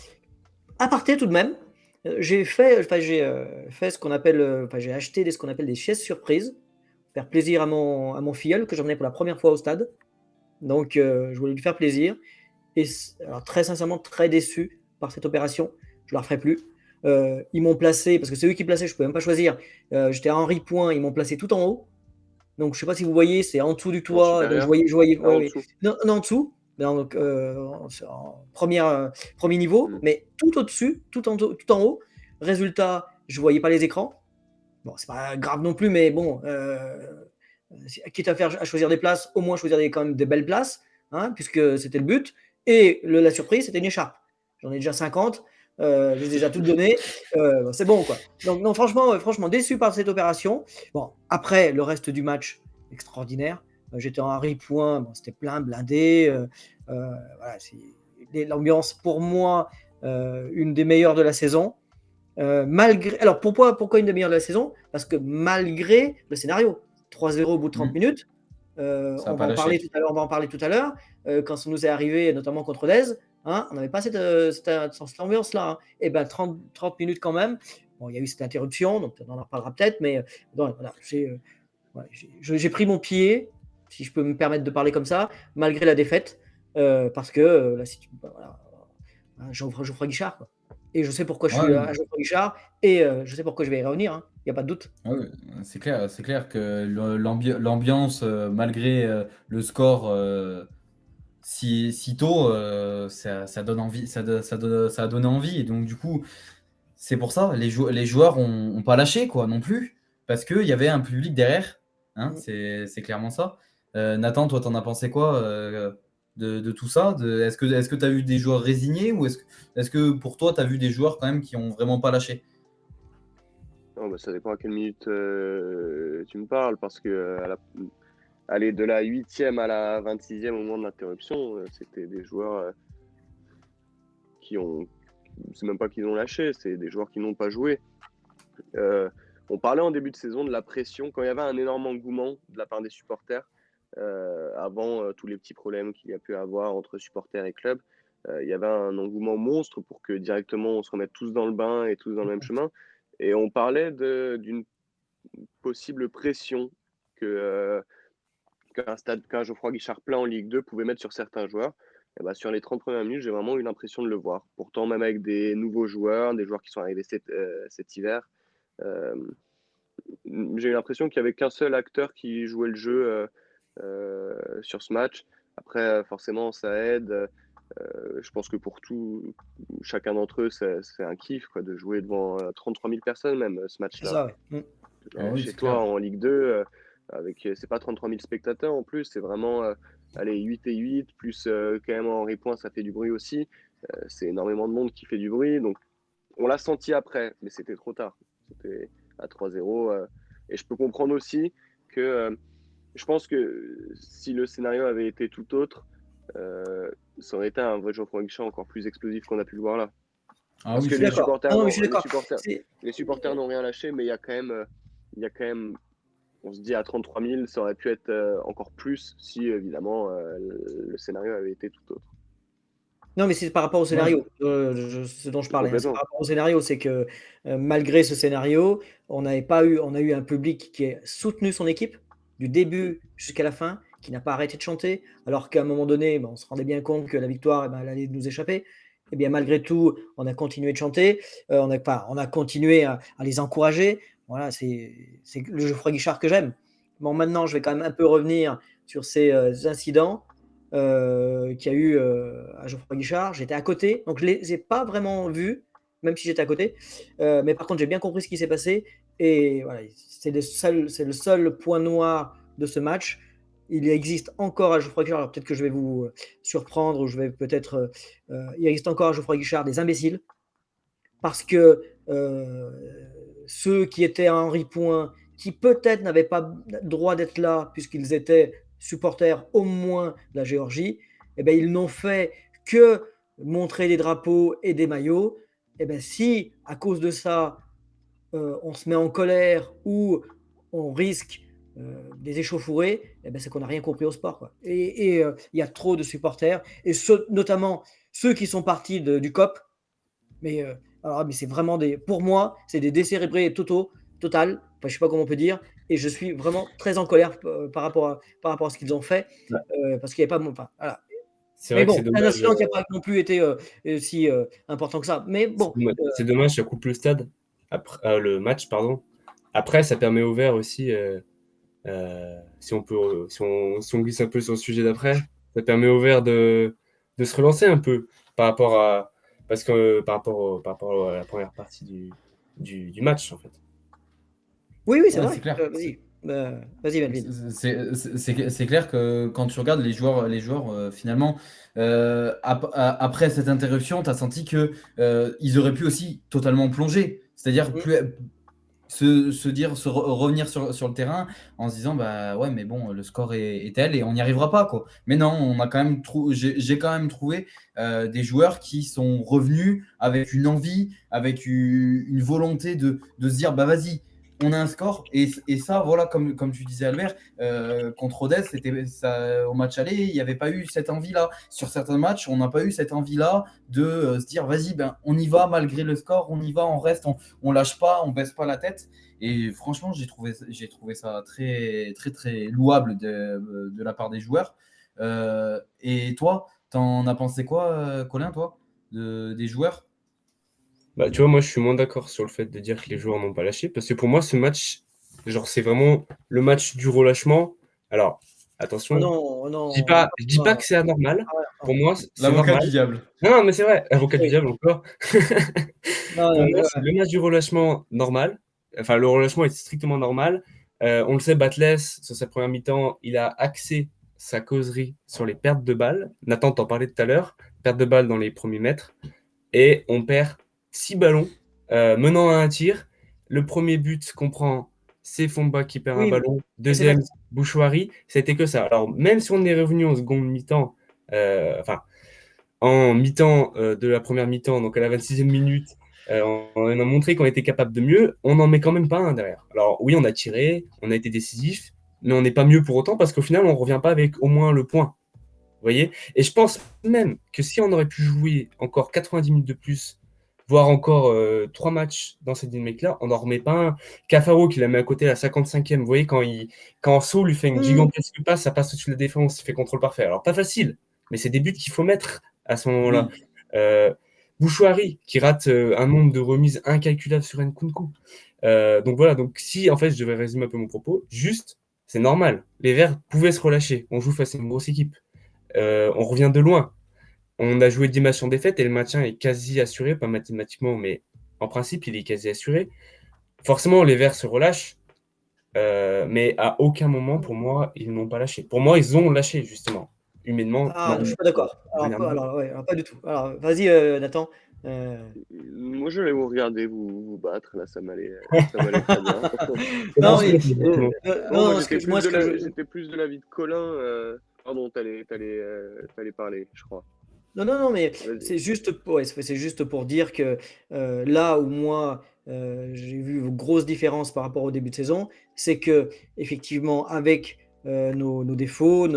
aparté tout de même, j'ai acheté ce qu'on appelle des chaises surprises, pour faire plaisir à mon filleul que j'emmenais pour la première fois au stade. Donc, je voulais lui faire plaisir. Et alors, très sincèrement, très déçu par cette opération. Je ne la referai plus. Ils m'ont placé, parce que c'est eux qui plaçaient, je ne pouvais même pas choisir. J'étais à Henri Point, ils m'ont placé tout en haut. Donc, je ne sais pas si vous voyez, c'est en dessous du toit. Donc, je voyais en dessous. Non, en dessous. Donc, en premier niveau, mais tout au-dessus, tout en haut. Résultat, je voyais pas les écrans. Bon, c'est pas grave non plus, mais bon, quitte à choisir des places, au moins choisir quand même des belles places, hein, puisque c'était le but. Et la surprise, c'était une écharpe. J'en ai déjà 50, je les ai déjà toutes données. C'est bon, quoi. Donc, non, franchement, déçu par cette opération. Bon, après, le reste du match, extraordinaire. J'étais en Harry Point, bon, c'était plein, blindé. Voilà, l'ambiance, pour moi, une des meilleures de la saison. Alors, pourquoi une des meilleures de la saison? Parce que malgré le scénario, 3-0 au bout de 30 minutes, Ça on a va pas en parler lâché. tout à l'heure. On va en parler tout à l'heure. Quand ça nous est arrivé, notamment contre Dez, hein, on n'avait pas cette ambiance-là. Hein. Et ben 30 minutes quand même. Bon, il y a eu cette interruption, donc on en reparlera peut-être, mais voilà, j'ai pris mon pied, si je peux me permettre de parler comme ça, malgré la défaite, parce que voilà, Geoffroy Guichard, quoi. Et je sais pourquoi je Ouais, suis à Geoffroy Guichard, et je sais pourquoi je vais y revenir, hein. Il n'y a pas de doute. ouais, c'est clair que l'ambiance, malgré le score si tôt, ça donne envie, ça a donné envie. Et donc, du coup, c'est pour ça, les joueurs ont pas lâché, quoi, non plus, parce qu'il y avait un public derrière. Hein, Mm. c'est clairement ça. Nathan, toi, t'en as pensé quoi de tout ça? Est-ce que tu as vu des joueurs résignés ou est-ce que pour toi, tu as vu des joueurs quand même qui ont vraiment pas lâché? Non, bah, ça dépend à quelle minute tu me parles, parce que aller de la 8e à la 26e au moment de l'interruption, c'était des joueurs qui ont. C'est même pas qu'ils ont lâché, c'est des joueurs qui n'ont pas joué. On parlait en début de saison de la pression, quand il y avait un énorme engouement de la part des supporters, avant tous les petits problèmes qu'il y a pu avoir entre supporters et clubs. Il y avait un engouement monstre pour que directement on se remette tous dans le bain et tous dans le même chemin. Et on parlait d'une possible pression qu'un Geoffroy Guichard plein en Ligue 2 pouvait mettre sur certains joueurs. Et bah, sur les 30 premières minutes, j'ai vraiment eu l'impression de le voir. Pourtant, même avec des nouveaux joueurs, des joueurs qui sont arrivés cet hiver, euh, j'ai eu l'impression qu'il n'y avait qu'un seul acteur qui jouait le jeu sur ce match. Après, forcément, ça aide. Je pense que pour chacun d'entre eux, c'est un kiff quoi, de jouer devant 33 000 personnes, même ce C'est match-là. ça, ouais. Mm. Ah oui, Chez c'est toi clair. en Ligue 2, c'est pas 33 000 spectateurs en plus, c'est vraiment allez, 8 et 8, plus quand même en Henri Point, ça fait du bruit aussi. C'est énormément de monde qui fait du bruit, donc on l'a senti après, mais c'était trop tard. C'était à 3-0. Et je peux comprendre aussi que je pense que si le scénario avait été tout autre, ça aurait été un vrai Geoffroy Guichard encore plus explosif qu'on a pu le voir là. Ah Parce oui, que Je suis c'est clair. d'accord. Non, non, mais je suis d'accord. les supporters n'ont rien lâché, mais il y a quand même, on se dit à 33 000, ça aurait pu être encore plus si évidemment le scénario avait été tout autre. Non, mais c'est par rapport au Ouais, scénario, ce dont je parlais, hein. C'est par Complètement. rapport au scénario, c'est que, malgré ce scénario, on a eu un public qui a soutenu son équipe, du début jusqu'à la fin, qui n'a pas arrêté de chanter, alors qu'à un moment donné, on se rendait bien compte que la victoire, elle allait nous échapper. Et bien malgré tout, on a continué de chanter, on a continué à les encourager. Voilà, c'est le Geoffroy Guichard que j'aime. Bon, maintenant, je vais quand même un peu revenir sur ces, incidents. Qu'il y a eu à Geoffroy Guichard. J'étais à côté, donc je ne les ai pas vraiment vus, même si j'étais à côté. Mais par contre, j'ai bien compris ce qui s'est passé. Et voilà, c'est le seul point noir de ce match. Il existe encore à Geoffroy Guichard, alors peut-être que je vais vous surprendre, ou je vais peut-être. Il existe encore à Geoffroy Guichard des imbéciles, parce que ceux qui étaient à Henri Point, qui peut-être n'avaient pas droit d'être là, puisqu'ils étaient supporters au moins de la Géorgie, eh ben, ils n'ont fait que montrer des drapeaux et des maillots. Eh ben, si, à cause de ça, on se met en colère ou on risque des échauffourées, eh ben, c'est qu'on n'a rien compris au sport, quoi. Et il y a trop de supporters, et notamment ceux qui sont partis du COP, mais, mais c'est vraiment pour moi, c'est des décérébrés total. Enfin, je sais pas comment on peut dire. Et je suis vraiment très en colère par rapport à ce qu'ils ont fait, Bah, parce qu'il n'y a pas, enfin, voilà. c'est Mais vrai que bon, c'est c'est un dommage. incident qui n'a pas non plus été si important que ça. Mais bon, C'est dommage, ça coupe le stade. Après, le match, pardon. Après, ça permet au vert aussi, si on glisse un peu sur le sujet d'après, ça permet au vert de se relancer un peu par rapport à, parce que, par rapport à la première partie du match, en fait. Oui, c'est Ouais, vrai. c'est clair. Vas-y. Vas-y, Melvin. C'est clair que quand tu regardes les joueurs finalement, après cette interruption, tu as senti que ils auraient pu aussi totalement plonger. C'est-à-dire Mm. revenir sur le terrain en se disant bah ouais mais bon le score est tel et on n'y arrivera pas quoi. Mais non, on a quand même j'ai quand même trouvé des joueurs qui sont revenus avec une envie, avec une volonté de se dire bah vas-y. On a un score et ça voilà comme tu disais Albert contre Rodez c'était ça au match aller il n'y avait pas eu cette envie là sur certains matchs on n'a pas eu cette envie là de se dire vas-y ben on y va malgré le score on y va on reste on lâche pas, on baisse pas la tête. Et franchement, j'ai trouvé ça très, très, très louable de la part des joueurs. Et toi, t'en as pensé quoi, Colin, toi, des joueurs? Bah, tu vois, moi, je suis moins d'accord sur le fait de dire que les joueurs n'ont pas lâché, parce que pour moi, ce match, genre, c'est vraiment le match du relâchement. Alors, Oh attention, non, oh non, je dis pas que c'est anormal. ah ouais, Pour moi, c'est L'avocat normal. du diable. Non, non, mais c'est vrai, avocat du oui. diable encore. Non, Pour non, moi, c'est le match du relâchement normal. Enfin, le relâchement est strictement normal. On le sait, Batles, sur sa première mi-temps, il a axé sa causerie sur les pertes de balles. Nathan t'en parlait tout à l'heure, perte de balles dans les premiers mètres. Et on perd 6 ballons, menant à un tir. Le premier but qu'on prend, c'est Fomba qui perd un oui, ballon. mais c'est vrai. Deuxième, Bouchouari. C'était que ça. Alors, même si on est revenu en seconde mi-temps, en mi-temps de la première mi-temps, donc à la 26e minute, on a montré qu'on était capable de mieux. On n'en met quand même pas un derrière. Alors, oui, on a tiré, on a été décisif, mais on n'est pas mieux pour autant parce qu'au final, on ne revient pas avec au moins le point. Vous voyez? Et je pense même que si on aurait pu jouer encore 90 minutes de plus, voire encore 3 matchs dans cette dynamique-là, on n'en remet pas un. Cafaro qui la met à côté à la 55e, vous voyez, quand So lui fait une gigantesque passe, ça passe au-dessus de la défense, il fait contrôle parfait. Alors, pas facile, mais c'est des buts qu'il faut mettre à ce moment-là. Oui. Bouchouari qui rate un nombre de remises incalculable sur Nkunku. Donc voilà, donc si en fait je devais résumer un peu mon propos, juste, c'est normal. Les Verts pouvaient se relâcher. On joue face à une grosse équipe. On revient de loin. On a joué 10 matchs en défaite et le maintien est quasi assuré, pas mathématiquement, mais en principe, il est quasi assuré. Forcément, les Verts se relâchent, mais à aucun moment, pour moi, ils n'ont pas lâché. Pour moi, ils ont lâché, justement. Humainement, Ah, non. je suis pas d'accord. Alors, pas du tout. Alors, vas-y, Nathan. Moi, je vais vous regarder vous battre, là, ça m'allait très bien. Non, C'est oui, bon, Non, moi, non, j'étais plus de l'avis de Colin. Pardon, t'allais parler, je crois. non, mais Vas-y. c'est juste pour dire que là où moi j'ai vu une grosse différence par rapport au début de saison, c'est que effectivement avec nos défauts,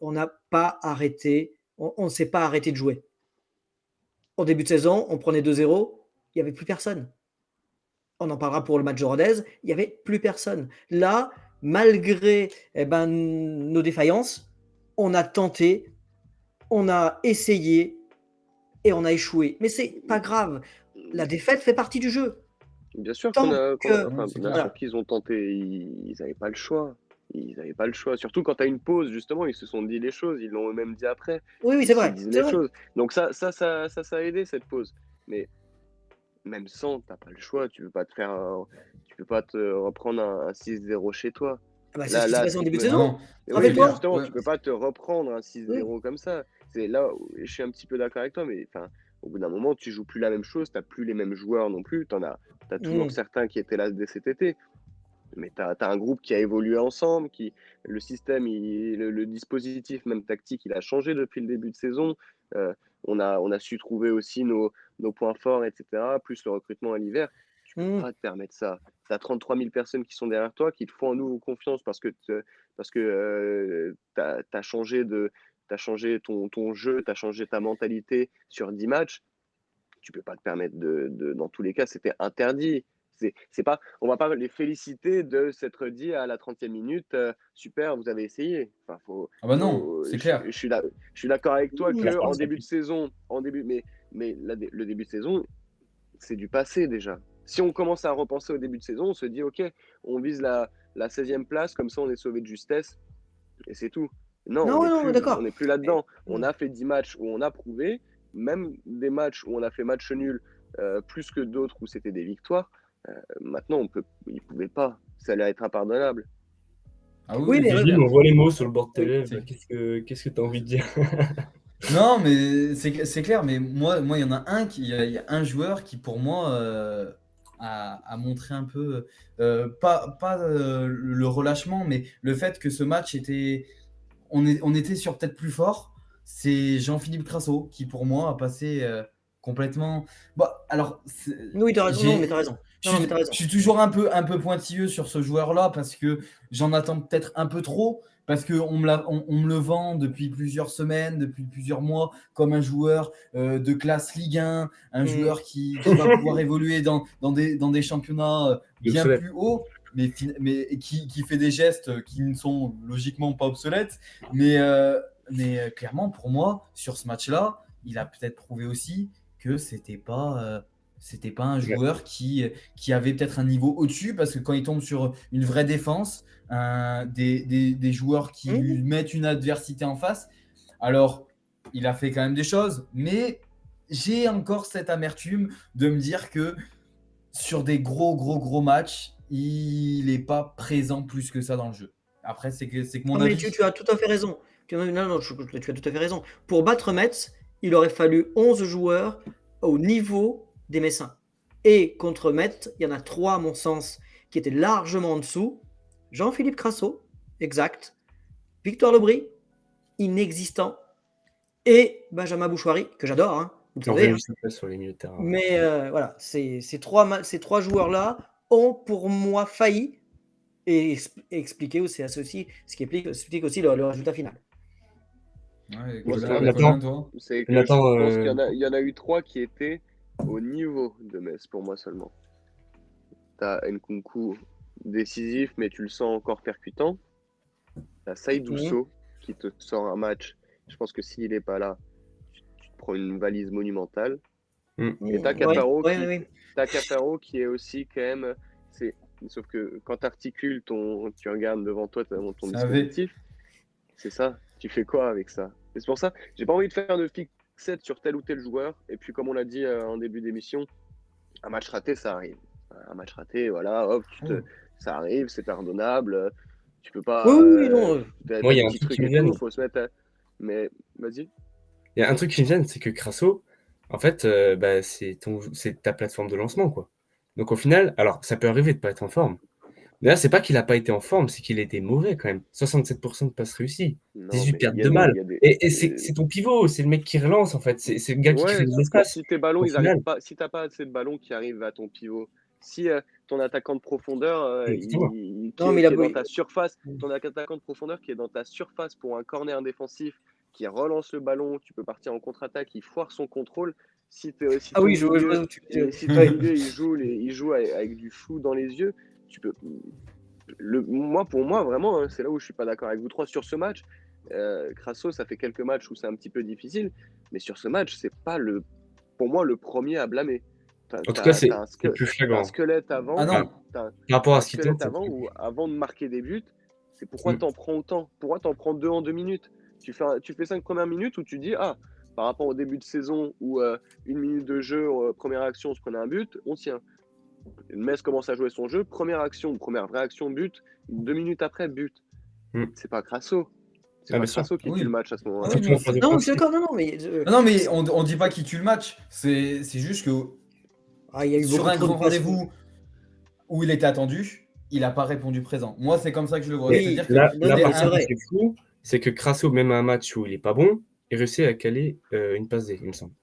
on n'a pas arrêté, on ne s'est pas arrêté de jouer. Au début de saison, on prenait 2-0, il n'y avait plus personne. On en parlera pour le match de Rodez, il n'y avait plus personne. Là, malgré nos défaillances, on a tenté, on a essayé et on a échoué. Mais c'est pas grave. La défaite fait partie du jeu. Bien sûr Tant que enfin, c'est bien clair. sûr qu'ils ont tenté, ils n'avaient pas le choix. Ils n'avaient pas le choix. Surtout quand tu as une pause, justement, ils se sont dit les choses, ils l'ont eux-mêmes dit après. oui, Ils c'est se vrai, disent c'est les vrai. choses. Donc ça a aidé cette pause. Mais même sans, t'as pas le choix. Tu peux pas te reprendre un 6-0 chez toi. Ah bah, c'est ce Là, qui s'est là, passé en début de Non, saison. non, mais oui, c'est mais clair. Rappelle-toi. justement, Ouais. tu peux pas te reprendre un Oui. 6-0 comme ça. C'est là où je suis un petit peu d'accord avec toi, mais enfin, au bout d'un moment, tu joues plus la même chose, t'as plus les mêmes joueurs non plus. T'as toujours Mm. certains qui étaient là dès cet été. Mais tu as un groupe qui a évolué ensemble, le système, le dispositif, même tactique, il a changé depuis le début de saison. Euh, on a su trouver aussi nos points forts, etc., plus le recrutement à l'hiver. Tu peux Mm. pas te permettre ça. Tu as 33 000 personnes qui sont derrière toi, qui te font à nouveau confiance parce que tu as changé, ton jeu, tu as changé ta mentalité sur 10 matchs. Tu peux pas te permettre dans tous les cas, c'était interdit. C'est pas, on va pas les féliciter de s'être dit à la 30e minute, super, vous avez essayé. Enfin, Ah bah non, c'est clair. je suis d'accord avec toi Mm. que en début de saison, le début de saison, c'est du passé déjà. Si on commence à repenser au début de saison, on se dit, ok, on vise la 16e place, comme ça on est sauvé de justesse, et c'est tout. Non, Non, on d'accord. est plus là-dedans. On a fait 10 matchs où on a prouvé, même des matchs où on a fait match nul plus que d'autres où c'était des victoires. Maintenant, il ne pouvait pas. Ça allait être impardonnable. Ah Oui, mais Gilles, on voit les mots sur le bord de tes Oui, lèvres. c'est- Qu'est-ce que tu as envie de dire? Non, mais c'est clair, mais moi, il y en a il y a un joueur qui, pour moi, a montré un peu, pas le relâchement, mais le fait que ce match était. On était sur peut-être plus fort. C'est Jean-Philippe Crasso qui, pour moi, a passé complètement. Bah, alors, oui, t'as raison. Non, mais t'as raison. Non, mais t'as raison. je suis toujours un peu pointilleux sur ce joueur-là parce que j'en attends peut-être un peu trop. Parce qu'on on me le vend depuis plusieurs semaines, depuis plusieurs mois, comme un joueur de classe Ligue 1, un joueur qui va pouvoir évoluer dans des championnats bien Obsolète. plus hauts, mais qui fait des gestes qui ne sont logiquement pas obsolètes. Mais clairement, pour moi, sur ce match-là, il a peut-être prouvé aussi que c'était pas un joueur qui avait peut-être un niveau au-dessus, parce que quand il tombe sur une vraie défense, des joueurs qui lui mettent une adversité en face, alors il a fait quand même des choses, mais j'ai encore cette amertume de me dire que sur des gros matchs, il n'est pas présent plus que ça dans le jeu. Après, c'est que mon Non, mais avis. tu as tout à fait raison. Tu as tout à fait raison. Pour battre Metz, il aurait fallu 11 joueurs au niveau des Messins. Et contre Metz, il y en a 3, à mon sens, qui étaient largement en dessous. Jean-Philippe Crasso, exact. Victor Lebris, inexistant. Et Benjamin Bouchouari, que j'adore, hein, vous le On savez. va juste passer sur les milieux de terrain. Mais voilà, ces trois joueurs-là ont pour moi failli et expliquer aussi, ce qui explique aussi le résultat final. Ouais, Moi, Colin, Nathan. toi c'est que Nathan, je pense qu'il y en a eu 3 qui étaient au niveau de Metz, pour moi seulement. T'as Nkunku décisif, mais tu le sens encore percutant. T'as Seydou Sow qui te sort un match. Je pense que s'il n'est pas là, tu te prends une valise monumentale. Et t'as Cafaro qui est aussi quand même. Sauf que quand tu articules tu regardes devant toi ton dispositif, c'est ça. Tu fais quoi avec ça? Et c'est pour ça, j'ai pas envie de faire de fixette sur tel ou tel joueur. Et puis, comme on l'a dit en début d'émission, un match raté, ça arrive. Un match raté, voilà, hop, ça arrive, c'est pardonnable. Tu peux pas. Oui, non. Moi, il y a un petit truc truc qui me et gêne. tout, faut se mettre. Mais vas-y. Il y a un truc qui me gêne, c'est que Crasso, en fait, c'est ta plateforme de lancement, quoi. Donc au final, alors ça peut arriver de pas être en forme. Mais là, c'est pas qu'il a pas été en forme, c'est qu'il était mauvais quand même. 67% de passes réussies, Non, 18 mais pertes il y a de des- balles. il y a des- Et c'est ton pivot, c'est le mec qui relance en fait. C'est le gars qui crée Ouais, de sauf que l'espace. si tes ballons, Au ils final. arrivent pas, si t'as pas assez de ballons qui arrivent à ton pivot, si ton attaquant de profondeur Exactement. Non, mais il a est dans beau- ta surface, ton attaquant de profondeur qui est dans ta surface pour un corner défensif, qui relance le ballon, tu peux partir en contre-attaque, il foire son contrôle. Si Ah ton oui, je vois milieu, où tu si ton milieu il joue avec du flou dans les yeux, tu peux. Pour moi, vraiment, hein, c'est là où je suis pas d'accord avec vous trois sur ce match. Crasso, ça fait quelques matchs où c'est un petit peu difficile, mais sur ce match, c'est pas pour moi le premier à blâmer. En tout cas, c'est T'as le plus un flagrant. squelette avant. Ah non. Par rapport à ce qu'il squelette tente. avant de marquer des buts. C'est pourquoi t'en prends autant. Pourquoi t'en prends 2 en 2 minutes. Tu fais 5 premières minutes où tu dis par rapport au début de saison où 1 minute de jeu, première action, on se prenait un but, on tient. Metz commence à jouer son jeu, première vraie action, but, 2 minutes après, but. C'est pas Crasso. C'est pas bien sûr. Crasso qui Oui. tue le match à ce moment-là. Ah oui, non, Non, je suis d'accord, non, mais. Non, mais on dit pas qu'il tue le match. C'est juste que Il y a eu sur beaucoup un trop de grand passes. rendez-vous où il était attendu, il n'a pas répondu présent. Moi, c'est comme ça que je le vois. Oui, C'est-à-dire que Là, Non, par c'est contre, vrai. ce qui est fou, c'est que Crasso, même à un match où il est pas bon, il réussit à caler une passe D, il me semble.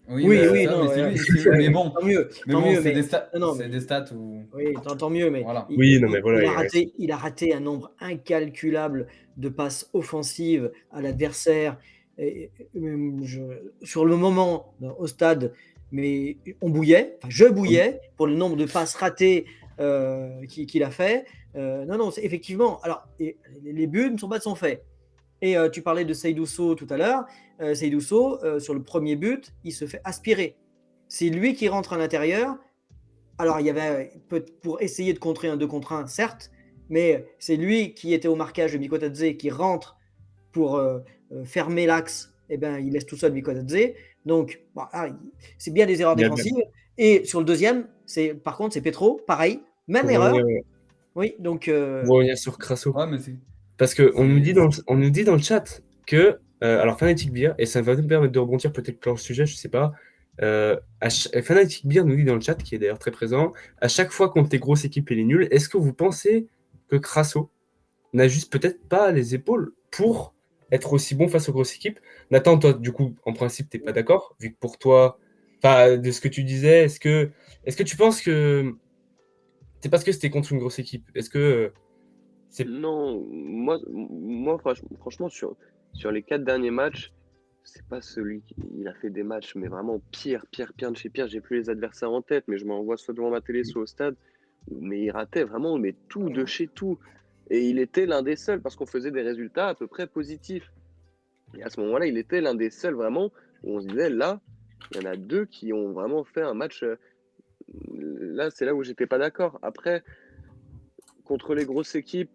Oui, Oui, mais oui, c'est ça, non, mais ouais. c'est lui. Mais bon, Tant mieux, c'est mais. des stats. Non, C'est mais- des stats où. Oui, tant mieux, mais Voilà. Oui, non, mais voilà, il a raté un nombre incalculable de passes offensives à l'adversaire. Sur le moment, au stade, mais on bouillait, enfin, je bouillais pour le nombre de passes ratées qu'il a fait. Non, c'est effectivement. Alors, les buts ne sont pas de son fait. Et tu parlais de Seydou Sow tout à l'heure. Seydou Sow, sur le premier but, il se fait aspirer. C'est lui qui rentre à l'intérieur. Alors, il y avait pour essayer de contrer un 2 contre 1, certes, mais c'est lui qui était au marquage de Mikotadze qui rentre pour fermer l'axe. Eh ben, il laisse tout seul Mikotadze. Donc, voilà, c'est bien des erreurs Il y a défensives. Et sur le deuxième, par contre, c'est Petro, pareil, même pour erreur. revenir, Oui, donc pour revenir sur Crasso. Ouais, mais c'est. Parce qu'on C'est- nous dit dans le chat que, alors Fnatic Beer, et ça va nous permettre de rebondir peut-être sur le sujet, je sais pas. Fnatic Beer nous dit dans le chat, qui est d'ailleurs très présent, à chaque fois contre les grosses équipes et les nuls, est-ce que vous pensez que Crasso n'a juste peut-être pas les épaules pour être aussi bon face aux grosses équipes? Nathan, toi, du coup, en principe, t'es pas d'accord, vu que pour toi, enfin, de ce que tu disais, est-ce que tu penses que c'est parce que c'était contre une grosse équipe? Est-ce que c'est Non, moi franchement, sur les 4 derniers matchs, c'est pas celui qui il a fait des matchs, mais vraiment pire de chez pire. J'ai plus les adversaires en tête, mais je m'en vois soit devant ma télé, soit au stade. Mais il ratait vraiment mais tout de chez tout. Et il était l'un des seuls parce qu'on faisait des résultats à peu près positifs. Et à ce moment-là, il était l'un des seuls vraiment où on se disait là, il y en a deux qui ont vraiment fait un match. Là, c'est là où j'étais pas d'accord. Après, contre les grosses équipes,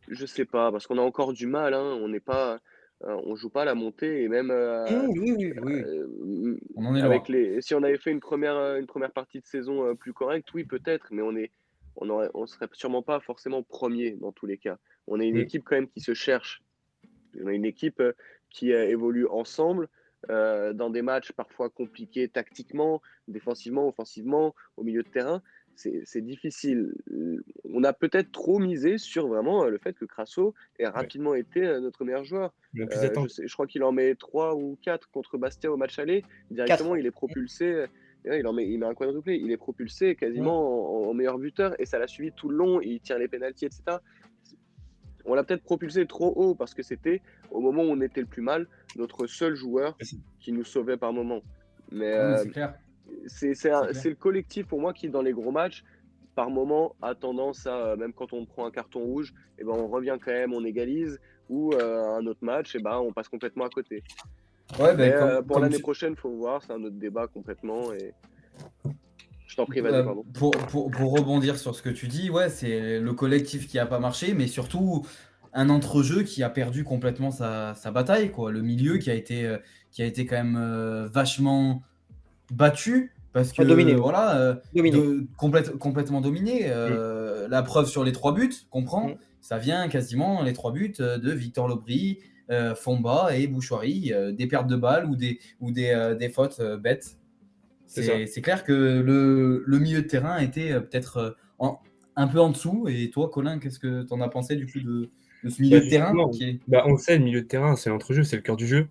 je sais pas, parce qu'on a encore du mal, hein, on n'est pas, on joue pas à la montée et même oui. On en est loin. avec si on avait fait une première partie de saison plus correcte, oui peut-être, mais on serait sûrement pas forcément premier dans tous les cas. On est une Mm. équipe quand même qui se cherche. On a une équipe qui évolue ensemble dans des matchs parfois compliqués tactiquement, défensivement, offensivement, au milieu de terrain. C'est difficile. On a peut-être trop misé sur vraiment le fait que Crasso ait rapidement été notre meilleur joueur. on a plus d'attente? Je crois qu'il en met 3 ou 4 contre Bastia au match aller. Directement, 4. il est propulsé. Ouais, il met un quadruplé. Il est propulsé quasiment en meilleur buteur et ça l'a suivi tout le long. Il tire les pénaltys, etc. On l'a peut-être propulsé trop haut parce que c'était, au moment où on était le plus mal, notre seul joueur qui nous sauvait par moment. Mais Ouais, mais c'est clair. c'est clair. le collectif pour moi qui, dans les gros matchs, par moment, a tendance à, même quand on prend un carton rouge, et ben on revient quand même, on égalise, ou un autre match, et ben on passe complètement à côté. Ouais, Mais ben, pour l'année prochaine, il faut voir, c'est un autre débat complètement. Et je t'en prie, vas-y, pardon. Pour rebondir sur ce que tu dis, ouais, c'est le collectif qui a pas marché, mais surtout un entrejeu qui a perdu complètement sa bataille, quoi. Le milieu qui a été quand même vachement battu parce que Dominé, ouais. voilà, Dominé. complètement dominé. La preuve sur les 3 buts, comprends, Mm. ça vient quasiment les 3 buts de Victor Lobry, Fomba et Bouchoirie, des pertes de balles ou des fautes bêtes. C'est clair que le milieu de terrain était peut-être un peu en dessous. Et toi, Colin, qu'est-ce que tu en as pensé du coup de ce milieu de terrain On le sait, le milieu de terrain, c'est l'entrejeu, c'est le cœur du jeu.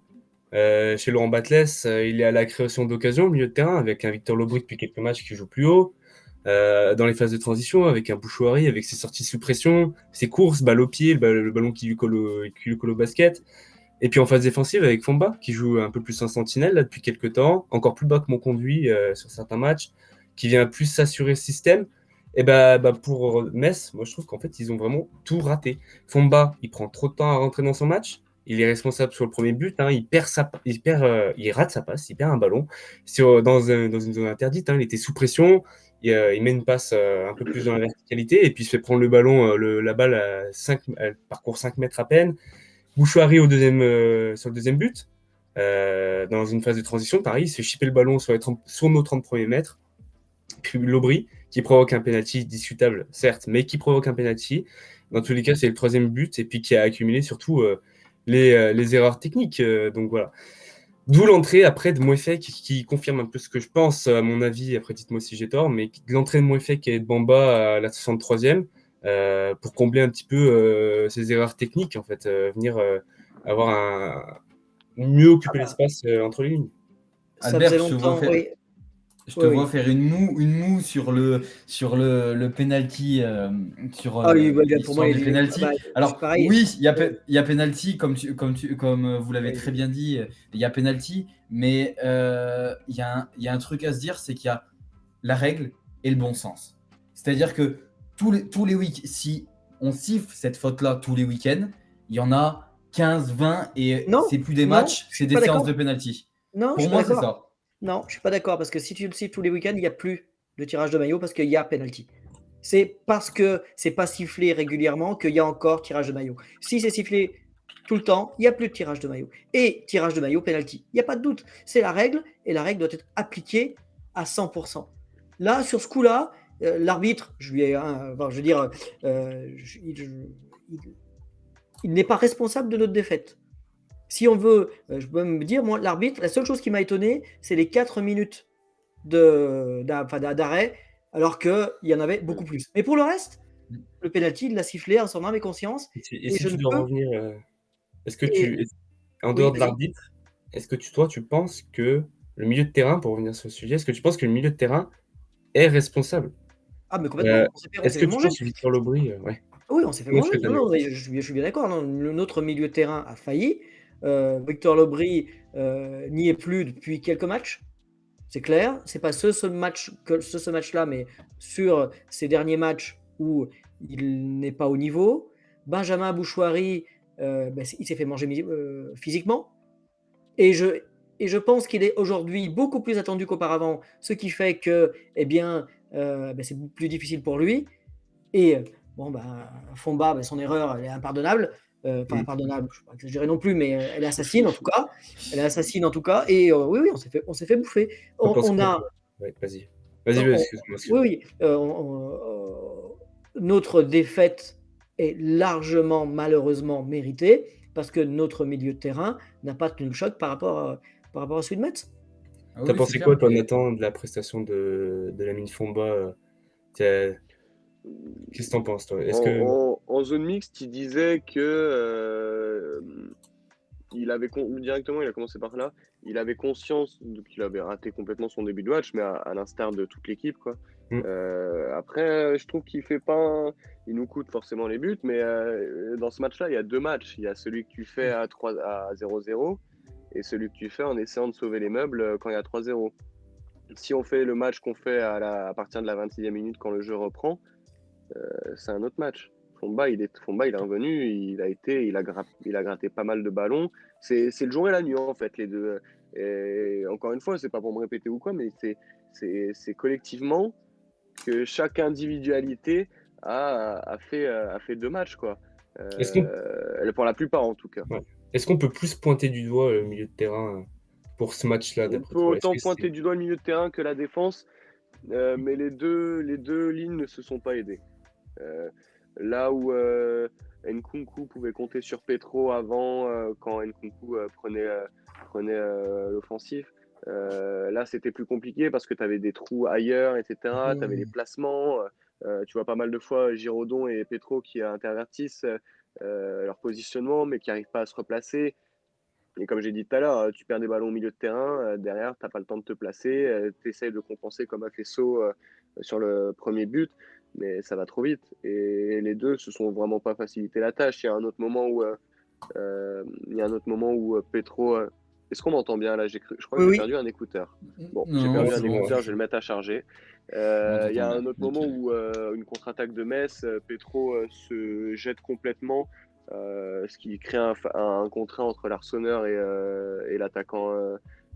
Chez Laurent Batles, il est à la création d'occasion, milieu de terrain, avec un Victor Lobry depuis quelques matchs qui joue plus haut. Dans les phases de transition, avec un Bouchoirie, avec ses sorties sous pression, ses courses, balle au pied, le ballon qui lui colle au basket. Et puis en phase défensive, avec Fomba, qui joue un peu plus en sentinelle là, depuis quelques temps, encore plus bas que mon conduit sur certains matchs, qui vient plus s'assurer le système. Et pour Metz, moi je trouve qu'en fait, ils ont vraiment tout raté. Fomba, il prend trop de temps à rentrer dans son match. Il est responsable sur le premier but. Hein, il rate sa passe, il perd un ballon dans une zone interdite. Hein, il était sous pression. Il met une passe un peu plus dans la verticalité et puis il se fait prendre le ballon, la balle elle parcourt 5 mètres à peine. Bouchoirie sur le deuxième but. Dans une phase de transition, pareil, il se fait chipper le ballon sur nos 30 premiers mètres. Puis Lobry, qui provoque un penalty discutable, certes, mais qui provoque un penalty. Dans tous les cas, c'est le troisième but, et puis qui a accumulé surtout les erreurs techniques. Donc voilà. D'où l'entrée après de Moefek qui confirme un peu ce que je pense, à mon avis, après dites-moi si j'ai tort, mais l'entrée de Moefek et de Bamba à la 63e pour combler un petit peu ces erreurs techniques, en fait, venir avoir mieux occuper l'espace entre les lignes. Ça Albert, faisait longtemps, oui. Je te vois faire une moue sur le penalty, sur pour moi, l'histoire du penalty. Alors pareil. oui, il y a penalty comme vous l'avez très bien dit, il y a penalty, mais il y a un truc à se dire, c'est qu'il y a la règle et le bon sens. C'est-à-dire que tous les week-ends, si on siffle cette faute-là tous les week-ends, il y en a 15, 20 et c'est plus des matchs, c'est des séances de penalty. Non, pour moi, c'est ça. Non, je suis pas d'accord parce que si tu le siffles tous les week-ends, il n'y a plus de tirage de maillot parce qu'il y a penalty. C'est parce que c'est pas sifflé régulièrement qu'il y a encore tirage de maillot. Si c'est sifflé tout le temps, il n'y a plus de tirage de maillot. Et tirage de maillot, penalty. Il n'y a pas de doute. C'est la règle et la règle doit être appliquée à 100%. Là, sur ce coup-là, l'arbitre, je veux dire, il n'est pas responsable de notre défaite. Si on veut, je peux me dire, moi, l'arbitre, la seule chose qui m'a étonné, c'est les 4 minutes d'arrêt, alors qu'il y en avait beaucoup plus. Mais pour le reste, le penalty, il l'a sifflé en son âme et conscience. Et si tu dois revenir, est-ce que Et- en Oui, dehors de vas-y. l'arbitre, est-ce que toi, tu penses que le milieu de terrain, pour revenir sur le sujet, est-ce que tu penses que le milieu de terrain est responsable? Ah, mais complètement, on s'est Est-ce fait que tu manger. penses que Victor Lobry, ouais. Oui, on s'est fait Moi, manger. je Non, je suis bien d'accord. Non, notre milieu de terrain a failli. Victor Lobry n'y est plus depuis quelques matchs. C'est clair. C'est pas ce match-là, mais sur ces derniers matchs où il n'est pas au niveau. Benjamin Bouchouari, il s'est fait manger physiquement. Et je pense qu'il est aujourd'hui beaucoup plus attendu qu'auparavant, ce qui fait que, c'est plus difficile pour lui. Et Fomba, son erreur, elle est impardonnable. Impardonnable, je ne vais pas exagérer non plus, mais elle est assassine en tout cas. Elle est assassine en tout cas. Et oui, on s'est fait bouffer. On a. Ouais, vas-y. on- Excuse-moi. Oui, notre défaite est largement, malheureusement, méritée parce que notre milieu de terrain n'a pas tenu le choc par rapport à celui de Metz. Ah oui, T'as c'est pensé clair. quoi, toi, Nathan, de la prestation de Lamine Fomba? Qu'est-ce que t'en penses, toi? En zone mixte, il disait que il avait directement, il a commencé par là. Il avait conscience qu'il avait raté complètement son début de match, mais à l'instar de toute l'équipe, quoi. Après, je trouve qu'il fait pas. Il nous coûte forcément les buts, mais dans ce match-là, il y a 2 matchs. Il y a celui que tu fais à 0-0 et celui que tu fais en essayant de sauver les meubles quand il y a 3-0. Si on fait le match qu'on fait à partir de la 26e minute quand le jeu reprend, c'est un autre match. Fomba, il est revenu, il a gratté pas mal de ballons. C'est le jour et la nuit, en fait, les deux. Et encore une fois, c'est pas pour me répéter ou quoi, mais c'est collectivement que chaque individualité a fait 2 matchs, quoi. Pour la plupart, en tout cas. Ouais. Est-ce qu'on peut plus pointer du doigt le milieu de terrain pour ce match-là, On d'après peut toi? autant pointer du doigt le milieu de terrain que la défense, mais les deux lignes ne se sont pas aidées. Là où Nkunku pouvait compter sur Petro avant, quand Nkunku prenait l'offensif, là c'était plus compliqué parce que tu avais des trous ailleurs, etc. Tu avais les placements. Tu vois pas mal de fois Giraudon et Petro qui intervertissent leur positionnement, mais qui n'arrivent pas à se replacer. Et comme j'ai dit tout à l'heure, tu perds des ballons au milieu de terrain, derrière, tu n'as pas le temps de te placer, tu essayes de compenser comme a fait Sceaux sur le premier but, mais ça va trop vite. Et les deux se sont vraiment pas facilité la tâche. Il y a un autre moment où Petro. Est-ce qu'on m'entend bien là? Je crois que j'ai perdu un écouteur. Bon, j'ai perdu un écouteur, je vais le mettre à charger. Il y a un autre moment où une contre-attaque de Metz, Petro se jette complètement. Ce qui crée un contrat entre l'Arseneur et l'attaquant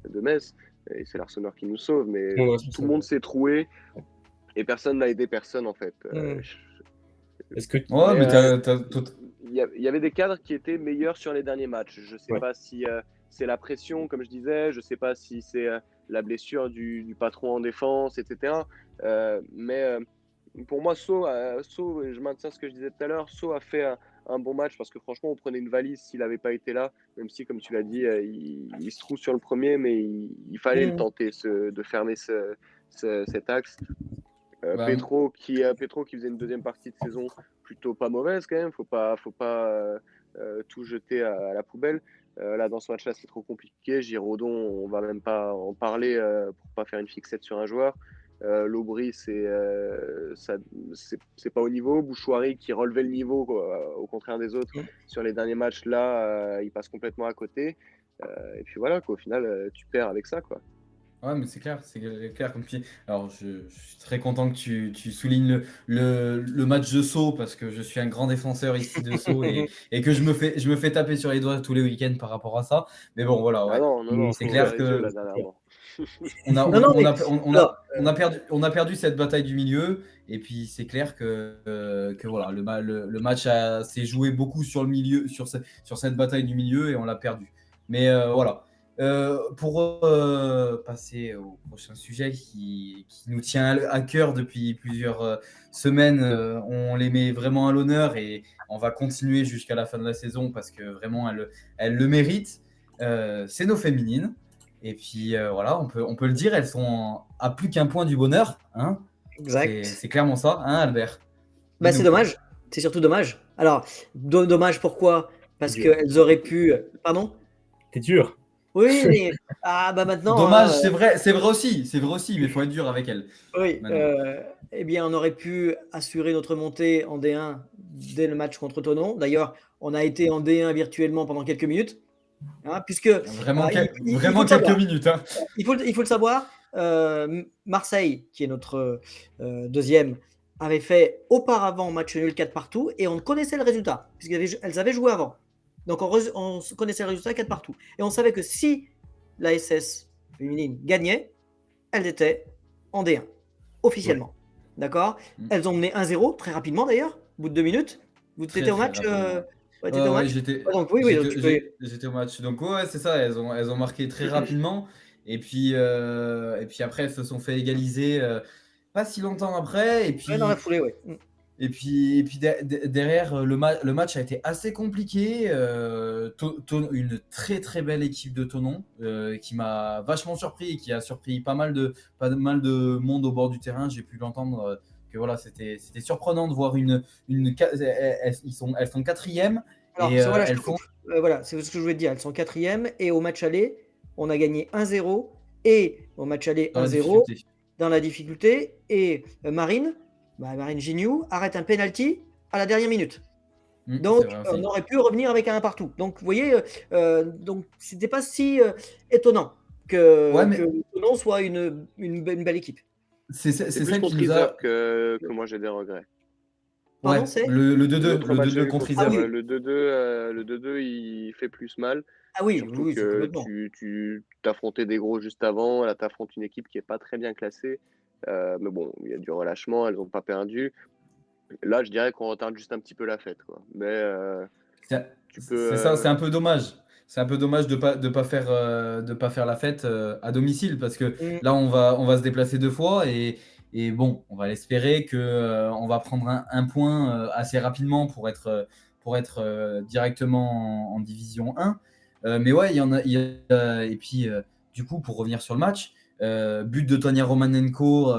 de Metz. Et c'est l'Arseneur qui nous sauve, mais tout le monde s'est troué et personne n'a aidé personne en fait. Est-ce que il y avait des cadres qui étaient meilleurs sur les derniers matchs. Je ne sais pas si c'est la pression, comme je disais, je ne sais pas si c'est la blessure du patron en défense, etc. Mais pour moi, Sceaux, je maintiens ce que je disais tout à l'heure, Sceaux a fait un bon match parce que franchement, on prenait une valise s'il n'avait pas été là, même si, comme tu l'as dit, il se trouve sur le premier, mais il fallait le tenter de fermer cet axe. Petro qui faisait une deuxième partie de saison plutôt pas mauvaise quand même, faut pas tout jeter à la poubelle. Là dans ce match-là c'est trop compliqué. Giraudon, on va même pas en parler pour pas faire une fixette sur un joueur. Lobry c'est pas au niveau. Bouchouari qui relevait le niveau au contraire des autres sur les derniers matchs là, il passe complètement à côté. Et puis voilà au final tu perds avec ça quoi. Ouais, mais c'est clair comme tu dis. Alors, je suis très content que tu soulignes le match de Sceaux parce que je suis un grand défenseur ici de Sceaux et que je me fais taper sur les doigts tous les week-ends par rapport à ça. Mais bon, voilà, ouais. Non, C'est clair que. là, dernièrement. On a, Non, non, mais alors, on a perdu cette bataille du milieu. Et puis, c'est clair que voilà, le match s'est joué beaucoup sur le milieu, sur cette bataille du milieu et on l'a perdu. Mais voilà. Pour passer au prochain sujet qui nous tient à cœur depuis plusieurs semaines, on les met vraiment à l'honneur et on va continuer jusqu'à la fin de la saison parce que vraiment elles le méritent. C'est nos féminines. Et puis voilà, on peut le dire, elles sont à plus qu'un point du bonheur. Hein. exact. C'est clairement ça, hein, Albert? Bah, c'est Dis-nous. dommage. C'est surtout dommage. Alors, dommage pourquoi? Parce Dur. qu'elles auraient pu. Pardon? T'es dur. Oui, mais bah maintenant. Dommage, c'est vrai aussi, mais il faut être dur avec elles. Oui, Maintenant. eh bien, on aurait pu assurer notre montée en D1 dès le match contre Thonon. D'ailleurs, on a été en D1 virtuellement pendant quelques minutes, hein, puisque Vraiment, il faut vraiment le savoir. quelques minutes. Hein. Il faut le savoir. Marseille, qui est notre deuxième, avait fait auparavant match nul 4 partout et on connaissait le résultat, puisqu'elles avaient joué avant. Donc on connaissait le résultat 4 partout. Et on savait que si la SS féminine gagnait, elles étaient en D1, officiellement. D'accord. Elles ont mené 1-0 très rapidement d'ailleurs, au bout de 2 minutes. Vous étiez au match t'étais au match j'étais donc, oui, donc tu peux... j'étais au match. Donc ouais, c'est ça, elles ont marqué très rapidement. Et puis après, elles se sont fait égaliser pas si longtemps après. Et puis, Ouais, dans la foulée, oui. derrière, le match a été assez compliqué. Une très très belle équipe de Thonon qui m'a vachement surpris et qui a surpris pas mal de monde au bord du terrain. J'ai pu l'entendre que voilà, c'était surprenant de voir elles sont quatrième. Alors, Et voilà, elles font. Voilà, c'est ce que je voulais te dire. Elles sont quatrième et au match aller, on a gagné 1-0 et au match aller Dans la 1-0 difficulté. dans la difficulté. Et Marine Gignoux arrête un penalty à la dernière minute. Donc, C'est vrai aussi. on aurait pu revenir avec un partout. Donc, vous voyez, donc c'était pas si étonnant que Thonon soit une belle équipe. C'est C'est ça plus qui contre nous a. Isère que moi j'ai des regrets. Pardon, Ouais, c'est le 2-2 L'autre match contre contre Isère. oui. le 2-2, il fait plus mal. Ah oui, Surtout oui, c'est que complètement. tu t'affrontais des gros juste avant. Là, tu affrontes une équipe qui est pas très bien classée. Mais bon, il y a du relâchement, elles n'ont pas perdu. Là, je dirais qu'on retarde juste un petit peu la fête, quoi. Mais tu peux. C'est ça, c'est un peu dommage. C'est un peu dommage de pas faire la fête à domicile parce que là on va se déplacer 2 fois et bon, on va l'espérer que on va prendre un point assez rapidement pour être directement en division 1. Mais ouais, et puis du coup pour revenir sur le match, but de Tania Romanenko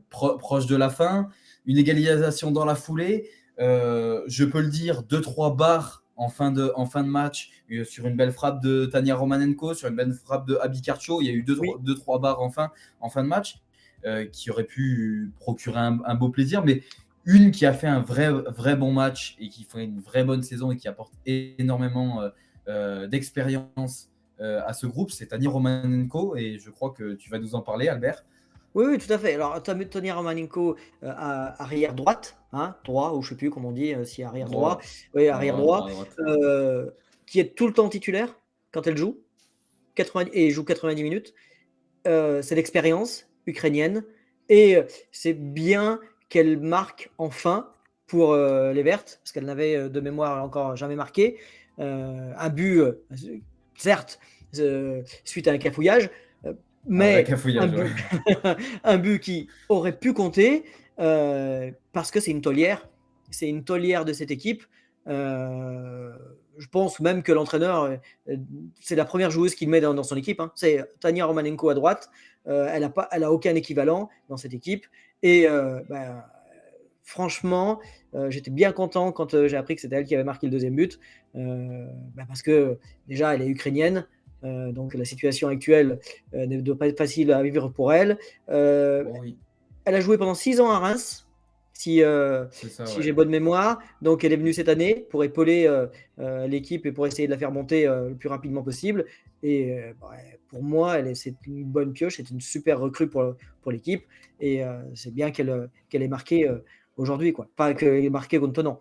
proche de la fin, une égalisation dans la foulée. Je peux le dire, 2-3 barres en fin de match sur une belle frappe de Tania Romanenko, sur une belle frappe de Abby Karcho. Il y a eu 2-3 barres en fin de match qui auraient pu procurer un beau plaisir. Mais une qui a fait un vrai bon match et qui fait une vraie bonne saison et qui apporte énormément d'expérience à ce groupe, c'est Tania Romanenko. Et je crois que tu vas nous en parler, Albert. Oui, tout à fait. Alors, Tania Romanenko arrière droite, hein, droit, ou je ne sais plus comment on dit, si arrière droit. Oui, arrière droit, qui est tout le temps titulaire quand elle joue, et joue 90 minutes. C'est l'expérience ukrainienne, et c'est bien qu'elle marque enfin pour les Vertes, parce qu'elle n'avait de mémoire encore jamais marqué. Un but, certes, suite à un cafouillage, mais un but qui aurait pu compter parce que c'est une taulière de cette équipe. Je pense même que l'entraîneur, c'est la première joueuse qu'il met dans son équipe, hein. C'est Tania Romanenko à droite. Elle a aucun équivalent dans cette équipe et franchement, j'étais bien content quand j'ai appris que c'était elle qui avait marqué le deuxième but, parce que déjà elle est ukrainienne. Donc la situation actuelle ne doit pas être facile à vivre pour elle. Elle a joué pendant 6 ans à Reims, si j'ai bonne mémoire. Donc elle est venue cette année pour épauler l'équipe et pour essayer de la faire monter le plus rapidement possible. Et pour moi, c'est une bonne pioche, c'est une super recrue pour l'équipe. Et c'est bien qu'elle ait marqué aujourd'hui, quoi. Pas qu'elle ait marqué contre Thonon.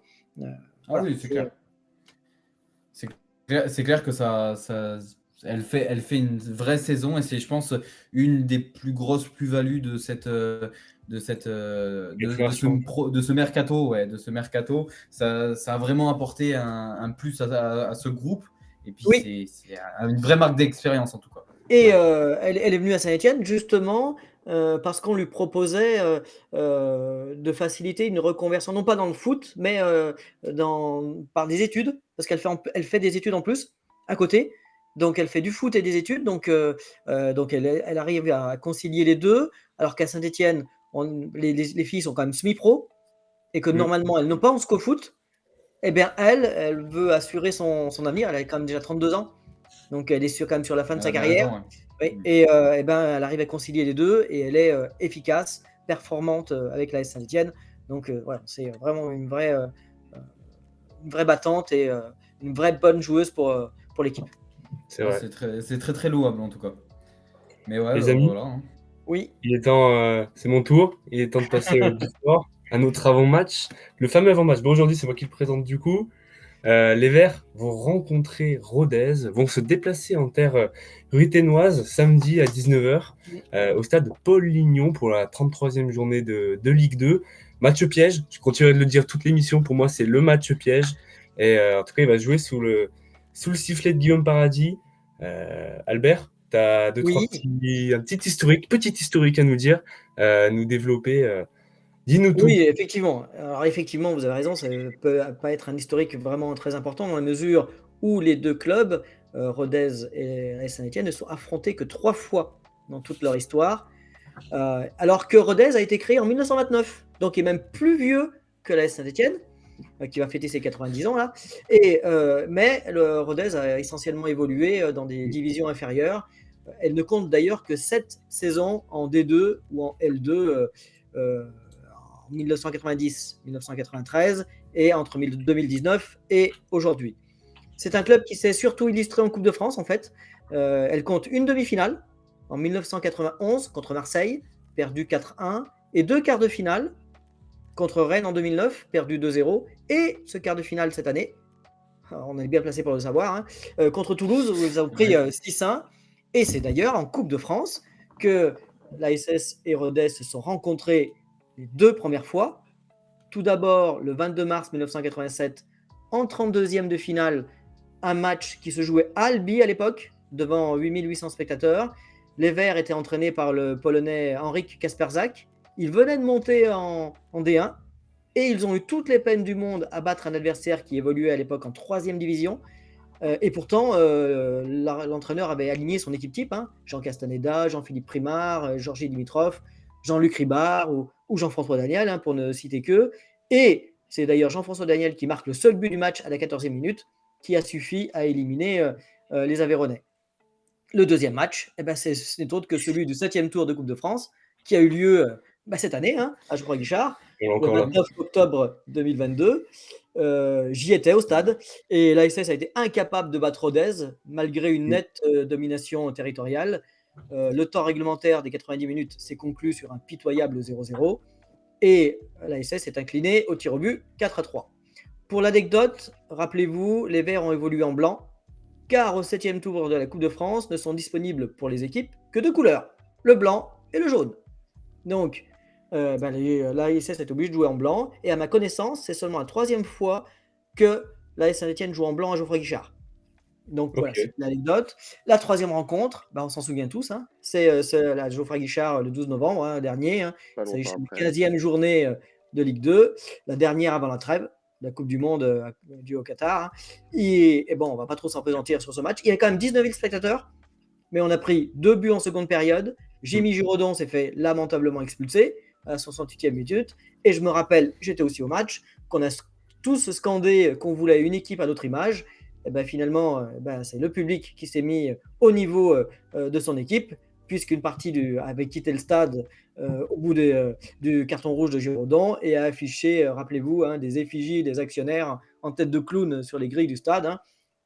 Ah oui, c'est clair. C'est clair que ça Elle fait une vraie saison et c'est, je pense, une des plus grosses plus-values de ce mercato, ouais, de ce mercato. Ça a vraiment apporté un plus à ce groupe. Et puis Oui. c'est une vraie marque d'expérience en tout cas. Et Ouais. elle est venue à Saint-Étienne justement parce qu'on lui proposait de faciliter une reconversion, non pas dans le foot, mais par des études, parce elle fait des études en plus à côté. Donc elle fait du foot et des études, donc elle arrive à concilier les deux, alors qu'à Saint-Étienne, les filles sont quand même semi-pro et que normalement elles ne pensent qu'au foot. Eh bien elle veut assurer son avenir, elle a quand même déjà 32 ans. Donc elle est quand même sur la fin de Elle sa a bien carrière. raison, ouais. Oui, et ben, elle arrive à concilier les deux et elle est efficace, performante avec l'AS Saint-Étienne. Donc voilà, c'est vraiment une vraie battante et une vraie bonne joueuse pour l'équipe. C'est Ouais, vrai. c'est très très louable en tout cas. Mais ouais, Les amis, voilà. Hein. Oui, il est temps, c'est mon tour. Il est temps de passer au Big Four, à notre avant-match. Le fameux avant-match. Bon, aujourd'hui, c'est moi qui le présente du coup. Les Verts vont rencontrer Rodez, vont se déplacer en terre ruténoise samedi à 19h au stade Paul Lignon pour la 33e journée de Ligue 2. Match piège, je continuerai de le dire toute l'émission, pour moi c'est le match piège. Et en tout cas, il va jouer sous le sifflet de Guillaume Paradis. Albert, tu as oui. un petit historique à nous dire, nous développer. Dis-nous tout. Oui, effectivement. Alors effectivement, vous avez raison, ça peut pas être un historique vraiment très important dans la mesure où les deux clubs, Rodez et l'AS Saint-Étienne, ne sont affrontés que 3 fois dans toute leur histoire, alors que Rodez a été créé en 1929, donc il est même plus vieux que l'AS Saint-Étienne, qui va fêter ses 90 ans là. Mais le Rodez a essentiellement évolué dans des divisions inférieures. Elle ne compte d'ailleurs que 7 saisons en D2 ou en L2 en 1990, 1993 et entre 2019 et aujourd'hui. C'est un club qui s'est surtout illustré en Coupe de France en fait. Elle compte une demi-finale en 1991 contre Marseille, perdu 4-1, et 2 quarts de finale contre Rennes en 2009, perdu 2-0, et ce quart de finale cette année, on est bien placé pour le savoir, hein, contre Toulouse, où ils ont pris 6-1. Et c'est d'ailleurs en Coupe de France que l'ASS et Rodez se sont rencontrés les 2 premières fois. Tout d'abord, le 22 mars 1987, en 32e de finale, un match qui se jouait à Albi à l'époque, devant 8800 spectateurs. Les Verts étaient entraînés par le Polonais Henryk Kasperzak. Ils venaient de monter en D1 et ils ont eu toutes les peines du monde à battre un adversaire qui évoluait à l'époque en 3e division. Et pourtant, l'entraîneur avait aligné son équipe type, hein, Jean Castaneda, Jean-Philippe Primard, Georgi Dimitrov, Jean-Luc Ribard ou Jean-François Daniel, hein, pour ne citer qu'eux. Et c'est d'ailleurs Jean-François Daniel qui marque le seul but du match à la 14e minute, qui a suffi à éliminer les Aveyronnais. Le deuxième match, eh ben, ce n'est autre que celui du 7e tour de Coupe de France, qui a eu lieu cette année, hein, à Geoffroy-Guichard, le 29 octobre 2022. J'y étais au stade et l'ASS a été incapable de battre Rodez malgré une nette domination territoriale. Le temps réglementaire des 90 minutes s'est conclu sur un pitoyable 0-0 et l'ASS est incliné au tir au but 4-3. Pour l'anecdote, rappelez-vous, les Verts ont évolué en blanc car au 7e tour de la Coupe de France ne sont disponibles pour les équipes que 2 couleurs, le blanc et le jaune. Donc, l'ASS est obligé de jouer en blanc, et à ma connaissance, c'est seulement la 3e fois que l'AS Saint-Étienne joue en blanc à Geoffroy-Guichard. Donc voilà, c'est une anecdote. La 3e rencontre, on s'en souvient tous, hein, c'est la Geoffroy-Guichard le 12 novembre dernier. Hein, c'est la 15e journée de Ligue 2, la dernière avant la trêve, la Coupe du Monde due au Qatar. Hein. Et bon, on ne va pas trop s'en présenter sur ce match. Il y a quand même 19 000 spectateurs, mais on a pris 2 buts en seconde période. Jimmy Giraudon s'est fait lamentablement expulser à la 68e minute. Et je me rappelle, j'étais aussi au match, qu'on a tous scandé qu'on voulait une équipe à notre image. Et ben finalement, c'est le public qui s'est mis au niveau de son équipe, puisqu'une partie avait quitté le stade au bout du carton rouge de Giraudon et a affiché, rappelez-vous, des effigies des actionnaires en tête de clown sur les grilles du stade. Hein.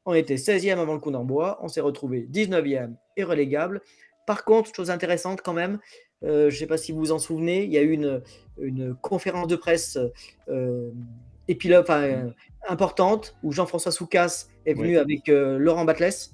On était 16e avant le coup d'envoi, on s'est retrouvé 19e et relégable. Par contre, chose intéressante quand même, je ne sais pas si vous vous en souvenez, il y a eu une conférence de presse importante où Jean-François Soucas est venu avec Laurent Batles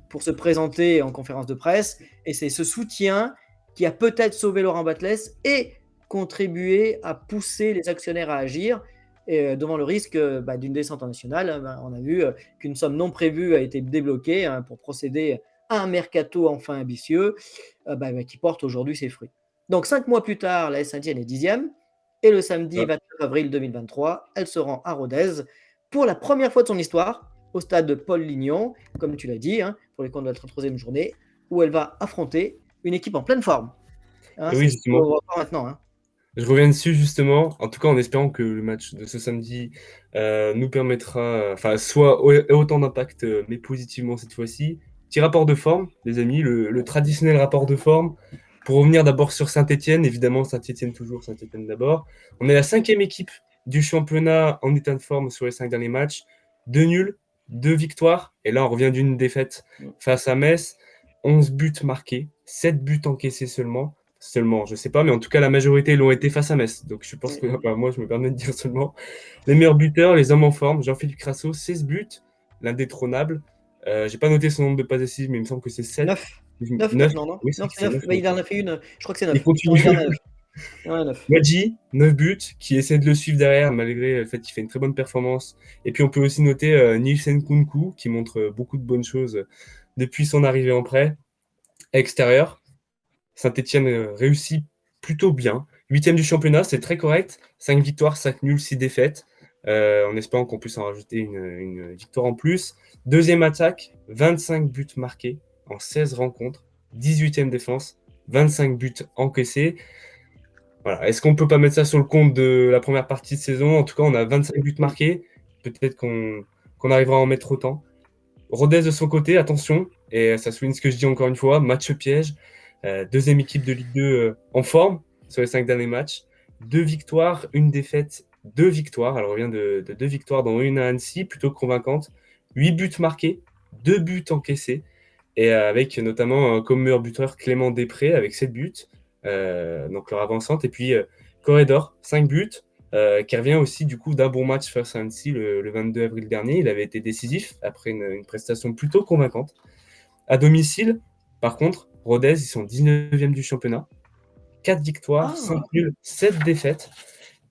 pour se présenter en conférence de presse. Et c'est ce soutien qui a peut-être sauvé Laurent Batles et contribué à pousser les actionnaires à agir. Et devant le risque d'une descente en nationale, on a vu qu'une somme non prévue a été débloquée pour procéder à un mercato enfin ambitieux qui porte aujourd'hui ses fruits. Donc 5 mois plus tard, la Saint-Étienne est 10e. Et le samedi 29 avril 2023, elle se rend à Rodez pour la première fois de son histoire au stade de Paul Lignon, comme tu l'as dit, pour les comptes de la 33e journée, où elle va affronter une équipe en pleine forme. Et oui, justement. On va voir maintenant. Je reviens dessus justement, en tout cas en espérant que le match de ce samedi nous permettra, soit autant d'impact, mais positivement cette fois-ci. Petit rapport de forme, les amis, le traditionnel rapport de forme. Pour revenir d'abord sur Saint-Étienne, évidemment Saint-Étienne toujours, Saint-Étienne d'abord. On est la 5e équipe du championnat en état de forme sur les 5 derniers matchs. 2 nuls, 2 victoires, et là on revient d'une défaite face à Metz. 11 buts marqués, 7 buts encaissés seulement, je sais pas, mais en tout cas la majorité l'ont été face à Metz. Donc je pense que moi je me permets de dire seulement. Les meilleurs buteurs, les hommes en forme, Jean-Philippe Crasso, 16 buts, l'indétrônable. J'ai pas noté son nombre de passes décisives, mais il me semble que c'est 7. 9, non. Oui, Non, c'est 9. Il en a fait une, je crois que c'est 9. Il continue. Ouais, 9. Wadji, 9 buts, qui essaie de le suivre derrière, malgré le fait qu'il fait une très bonne performance. Et puis on peut aussi noter Nielsen Kunku, qui montre beaucoup de bonnes choses depuis son arrivée en prêt. Extérieur, Saint-Étienne réussit plutôt bien. 8e du championnat, c'est très correct. 5 victoires, 5 nuls, 6 défaites. En espérant qu'on puisse en rajouter une victoire en plus. Deuxième attaque, 25 buts marqués en 16 rencontres. 18e défense, 25 buts encaissés. Voilà. Est-ce qu'on peut pas mettre ça sur le compte de la première partie de saison? En tout cas, on a 25 buts marqués. Peut-être qu'on arrivera à en mettre autant. Rodez de son côté, attention, et ça souligne ce que je dis encore une fois, match piège. Deuxième équipe de Ligue 2 en forme sur les 5 derniers matchs. 2 victoires, 1 défaite, 2 victoires. Alors, on revient de 2 victoires, dont une à Annecy, plutôt convaincante. 8 buts marqués, 2 buts encaissés. Et avec notamment comme meilleur buteur Clément Després avec 7 buts. Donc leur avancante. Et puis Corredor, 5 buts. Qui revient aussi du coup d'un bon match face à Annecy le 22 avril dernier. Il avait été décisif après une prestation plutôt convaincante. À domicile, par contre, Rodez, ils sont 19e du championnat. 4 victoires, 5 nuls, 7 défaites.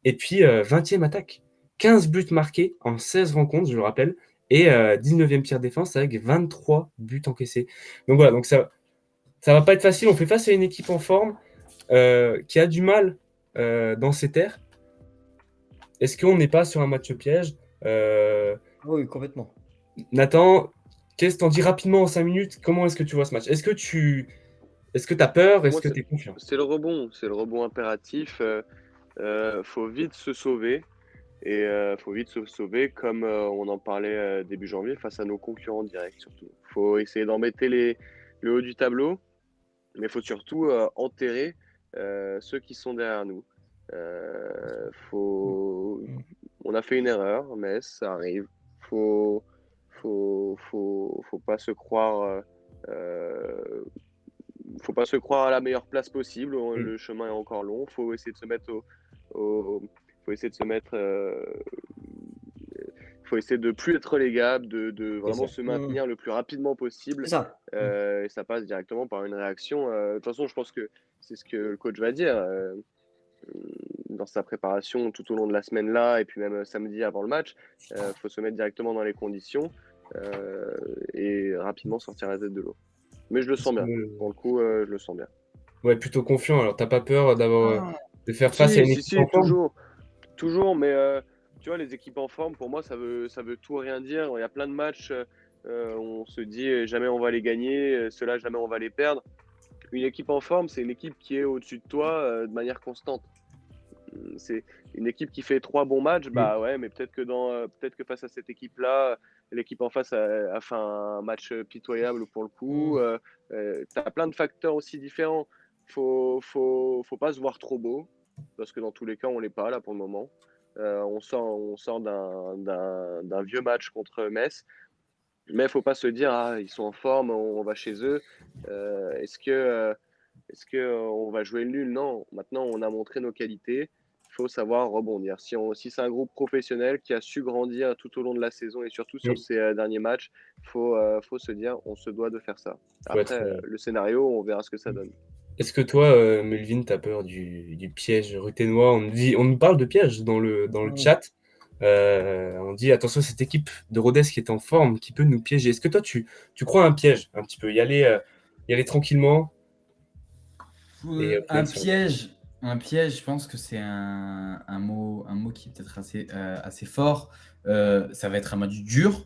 Et puis 20e attaque. 15 buts marqués en 16 rencontres, je le rappelle. Et 19e tiers défense avec 23 buts encaissés. Donc voilà, donc ça va pas être facile. On fait face à une équipe en forme qui a du mal dans ses terres. Est-ce qu'on n'est pas sur un match piège Oui, complètement. Nathan, qu'est-ce que t'en dis rapidement en 5 minutes? Comment est-ce que tu vois ce match? Est-ce que tu as peur? Est-ce que tu es confiant? C'est le rebond impératif. Faut vite se sauver. Et faut vite se sauver comme on en parlait début janvier face à nos concurrents directs surtout. Faut essayer d'embêter le haut du tableau, mais il faut surtout enterrer ceux qui sont derrière nous. On a fait une erreur, mais ça arrive. Faut pas se croire. Faut pas se croire à la meilleure place possible. Le chemin est encore long. Faut essayer de se mettre faut essayer de se mettre. Faut essayer de plus être relégable, de vraiment se maintenir le plus rapidement possible. C'est ça. Et ça passe directement par une réaction. De toute façon, je pense que c'est ce que le coach va dire dans sa préparation tout au long de la semaine là, et puis même samedi avant le match. Faut se mettre directement dans les conditions et rapidement sortir la tête de l'eau. Mais je le sens bien. Pour le coup, je le sens bien. Ouais, plutôt confiant. Alors, t'as pas peur de faire face à une équipe en forme? Toujours, mais tu vois, les équipes en forme, pour moi, ça veut tout rien dire. Il y a plein de matchs, on se dit jamais on va les gagner, ceux-là, jamais on va les perdre. Une équipe en forme, c'est une équipe qui est au-dessus de toi de manière constante. C'est une équipe qui fait 3 bons matchs, bah ouais, mais peut-être que face à cette équipe-là, l'équipe en face a fait un match pitoyable pour le coup. T'as plein de facteurs aussi différents. Faut pas se voir trop beau, parce que dans tous les cas, on l'est pas là pour le moment. On sort d'un vieux match contre Metz, mais faut pas se dire ils sont en forme, on va chez eux. Est-ce que on va jouer le nul? Non. Maintenant, on a montré nos qualités. faut savoir rebondir. Si c'est un groupe professionnel qui a su grandir tout au long de la saison et surtout sur ces derniers matchs, faut se dire, on se doit de faire ça. Faut Après, être, le scénario, on verra ce que ça donne. Est-ce que toi, Melvin, t'as peur du piège ruthénois? On nous parle de piège dans le chat. On dit attention, cette équipe de Rodez qui est en forme, qui peut nous piéger. Est-ce que toi, tu crois à un piège un petit peu? Y aller tranquillement et Un peut-être piège, je pense que c'est un mot qui est peut-être assez fort. Ça va être un match dur,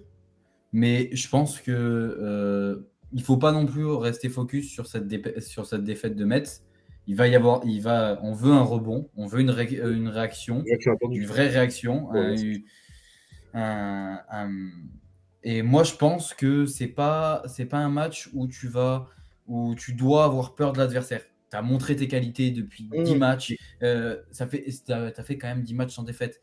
mais je pense que il faut pas non plus rester focus sur cette défaite de Metz. On veut un rebond, on veut une réaction, réaction attendue. une vraie réaction. Ouais, Et moi, je pense que c'est pas un match où tu dois avoir peur de l'adversaire. Tu as montré tes qualités depuis 10 matchs. Tu as fait quand même 10 matchs sans défaite.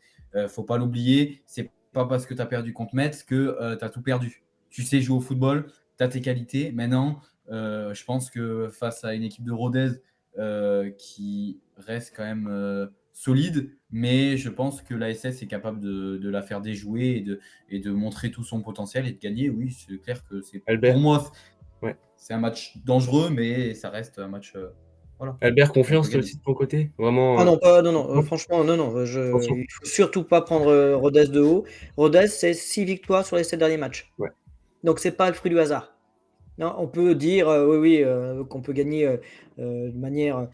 Faut pas l'oublier. C'est pas parce que tu as perdu contre Metz que tu as tout perdu. Tu sais jouer au football, tu as tes qualités. Maintenant, je pense que face à une équipe de Rodez qui reste quand même solide, mais je pense que l'ASS est capable de la faire déjouer et de montrer tout son potentiel et de gagner. Oui, c'est clair que Albert. pour moi, Ouais. c'est un match dangereux, mais ça reste un match. Voilà. Albert, confiance toi aussi de ton côté? Vraiment, Ah non, franchement, non. Attention. Il faut surtout pas prendre Rodez de haut. Rodez, c'est 6 victoires sur les 7 derniers matchs. Ouais. Donc, c'est pas le fruit du hasard. Non, on peut dire qu'on peut gagner de manière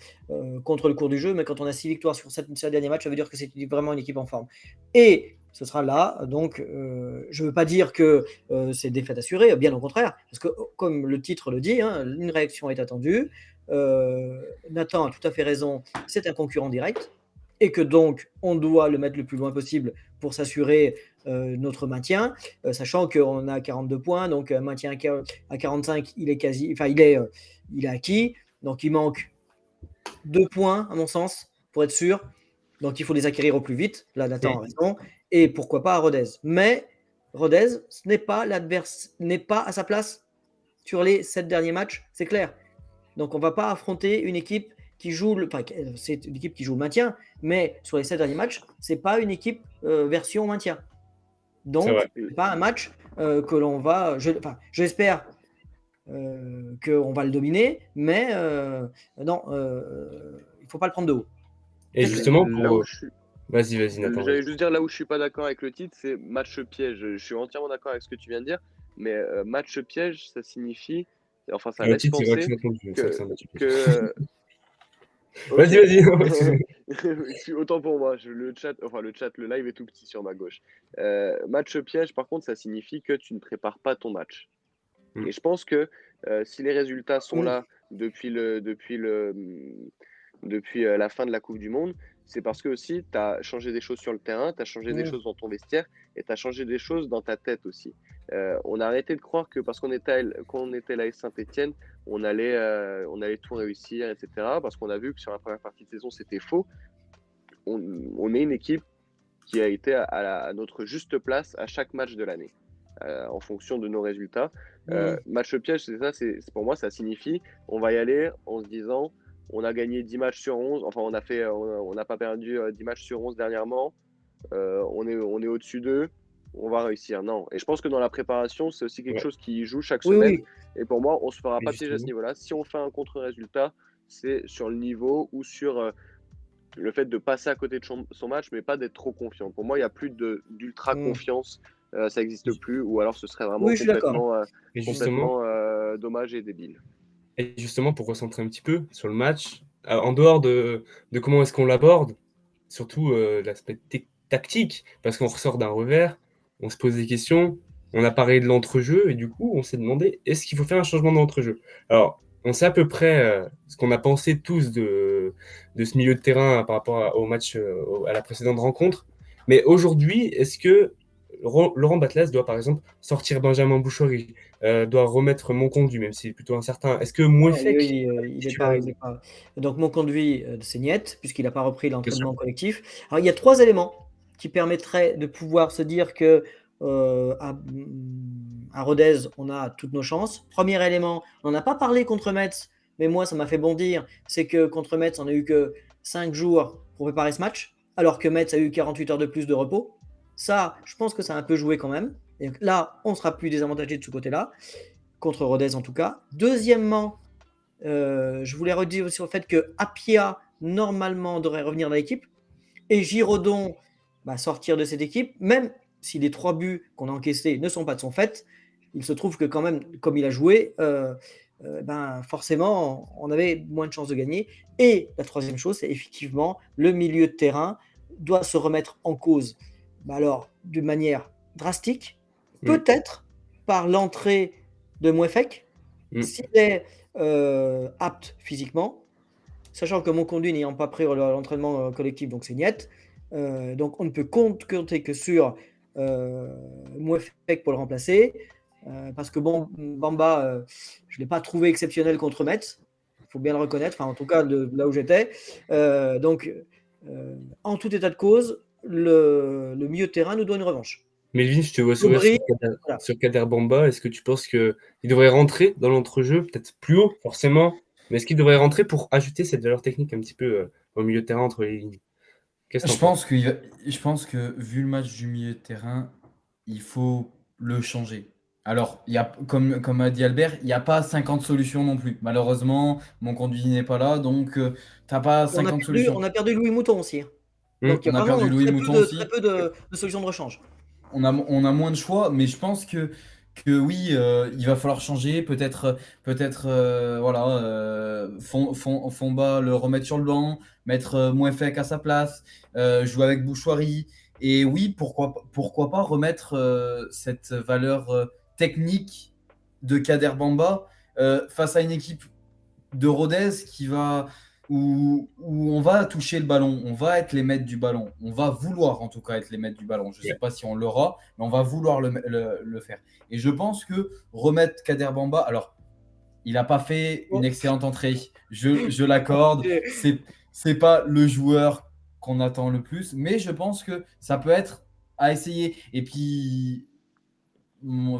contre le cours du jeu, mais quand on a 6 victoires sur 7 derniers matchs, ça veut dire que c'est vraiment une équipe en forme. Et ce sera là, donc je ne veux pas dire que c'est défaite assurée, bien au contraire, parce que comme le titre le dit, hein, une réaction est attendue. Nathan a tout à fait raison, c'est un concurrent direct, et que donc on doit le mettre le plus loin possible pour s'assurer notre maintien, sachant qu'on a 42 points, donc un maintien à 45, il est acquis, donc il manque 2 points à mon sens pour être sûr, donc il faut les acquérir au plus vite. Là, Nathan a raison, et pourquoi pas à Rodez. Mais Rodez, ce n'est pas à sa place sur les 7 derniers matchs, c'est clair. Donc on ne va pas affronter une équipe qui joue c'est une équipe qui joue le maintien, mais sur les 7 derniers matchs, c'est pas une équipe version maintien. Donc, c'est pas un match que l'on va. J'espère qu'on va le dominer, mais non, il faut pas le prendre de haut. Et justement, Vas-y, Nathan. J'allais juste dire là où je suis pas d'accord avec le titre, c'est match piège. Je suis entièrement d'accord avec ce que tu viens de dire, mais match piège, ça signifie. Enfin, ça laisse penser que. Vas-y. Autant pour moi, le chat, le live est tout petit sur ma gauche. Match piège, par contre, ça signifie que tu ne prépares pas ton match. Et je pense que si les résultats sont là depuis la fin de la Coupe du Monde, c'est parce que aussi tu as changé des choses sur le terrain, tu as changé des choses dans ton vestiaire et tu as changé des choses dans ta tête aussi. On a arrêté de croire que parce qu'on était l'AS Saint-Etienne, on allait tout réussir, etc. Parce qu'on a vu que sur la première partie de saison, c'était faux. On est une équipe qui a été à notre juste place à chaque match de l'année, en fonction de nos résultats. Match piège, c'est ça, pour moi, ça signifie on va y aller en se disant on a gagné 10 matchs sur 11, enfin on n'a pas perdu 10 matchs sur 11 dernièrement, on est au-dessus d'eux, on va réussir. Non, et je pense que dans la préparation, c'est aussi quelque chose qui joue chaque semaine. Et pour moi, on se fera pas piéger à ce niveau-là. Si on fait un contre-résultat, c'est sur le niveau ou sur le fait de passer à côté de son match, mais pas d'être trop confiant. Pour moi, il n'y a plus d'ultra confiance. Ça n'existe plus, ou alors ce serait vraiment complètement dommage et débile. Et justement, pour recentrer un petit peu sur le match, en dehors de comment est-ce qu'on l'aborde, surtout l'aspect tactique, parce qu'on ressort d'un revers, on se pose des questions, on a parlé de l'entrejeu, et du coup, on s'est demandé, est-ce qu'il faut faire un changement d'entrejeu? Alors, on sait à peu près ce qu'on a pensé tous de ce milieu de terrain par rapport au match, à la précédente rencontre, mais aujourd'hui, est-ce que Laurent Batlas doit par exemple sortir Benjamin Boucherie, doit remettre Monconduit, même si c'est plutôt incertain. Est-ce que Mouefek il est pas. Donc Monconduit, c'est niet, puisqu'il n'a pas repris l'entraînement collectif. Alors il y a 3 éléments qui permettraient de pouvoir se dire que à Rodez, on a toutes nos chances. Premier élément, on n'a pas parlé contre Metz, mais moi ça m'a fait bondir, c'est que contre Metz, on n'a eu que 5 jours pour préparer ce match. alors que Metz a eu 48 heures de plus de repos. Ça, je pense que ça a un peu joué quand même. Et là, on sera plus désavantagé de ce côté-là, contre Rodez en tout cas. Deuxièmement, je voulais redire aussi au fait que Apia, normalement, devrait revenir dans l'équipe. Et Giraudon sortir de cette équipe, même si les 3 buts qu'on a encaissés ne sont pas de son fait, il se trouve que quand même, comme il a joué, forcément, on avait moins de chances de gagner. Et la troisième chose, c'est effectivement le milieu de terrain doit se remettre en cause. Alors, d'une manière drastique, peut-être par l'entrée de Mouefek, s'il est apte physiquement, sachant que mon conduit n'ayant pas pris l'entraînement collectif, donc c'est niet. Donc on ne peut compter que sur Mouefek pour le remplacer. Parce que Bamba, je ne l'ai pas trouvé exceptionnel contre Metz. Il faut bien le reconnaître, en tout cas de là où j'étais. En tout état de cause, le milieu de terrain nous doit une revanche. Melvin, je te vois sourire sur Kader Bamba. Est-ce que tu penses qu'il devrait rentrer dans l'entrejeu, peut-être plus haut, forcément, mais est-ce qu'il devrait rentrer pour ajouter cette valeur technique un petit peu au milieu de terrain entre les lignes? Je pense que vu le match du milieu de terrain, il faut le changer. Alors, comme a dit Albert, il n'y a pas 50 solutions non plus. Malheureusement, mon conduit n'est pas là, donc tu n'as pas 50 solutions. On a perdu Louis Mouton aussi. Donc, on a perdu Louis Mouton aussi. Très peu de solutions de rechange. On a moins de choix, mais je pense que oui, il va falloir changer. Peut-être Fomba le remettre sur le banc, mettre Mouefek à sa place, jouer avec Bouchoirie. Et oui, pourquoi pas remettre cette valeur technique de Kader Bamba face à une équipe de Rodez où on va toucher le ballon, on va être les maîtres du ballon, on va vouloir en tout cas être les maîtres du ballon. Je ne sais pas si on l'aura, mais on va vouloir le faire. Et je pense que remettre Kader Bamba, alors il n'a pas fait une excellente entrée, je l'accorde, c'est pas le joueur qu'on attend le plus, mais je pense que ça peut être à essayer. Et puis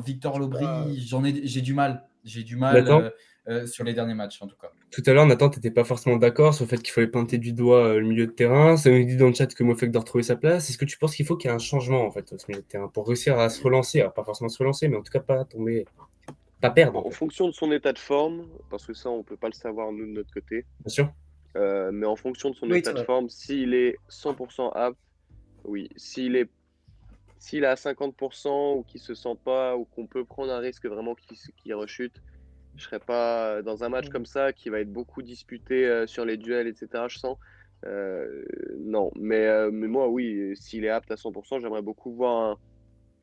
Victor Lobry, j'ai du mal sur les derniers matchs en tout cas. Tout à l'heure, Nathan, tu n'étais pas forcément d'accord sur le fait qu'il fallait pointer du doigt le milieu de terrain. Ça nous dit dans le chat que Mouefek doit retrouver sa place. Est-ce que tu penses qu'il faut qu'il y ait un changement en fait au milieu de terrain pour réussir à se relancer? Alors, pas forcément se relancer, mais en tout cas pas tomber, pas perdre. En fonction de son état de forme, parce que ça, on ne peut pas le savoir nous de notre côté. Bien sûr. Mais en fonction de son état de forme, s'il est 100% apte, oui. S'il est à 50% ou qu'il se sent pas, ou qu'on peut prendre un risque vraiment qu'il rechute, je serais pas dans un match comme ça qui va être beaucoup disputé sur les duels, etc. Je sens. Non, mais moi, oui, s'il est apte à 100%, j'aimerais beaucoup voir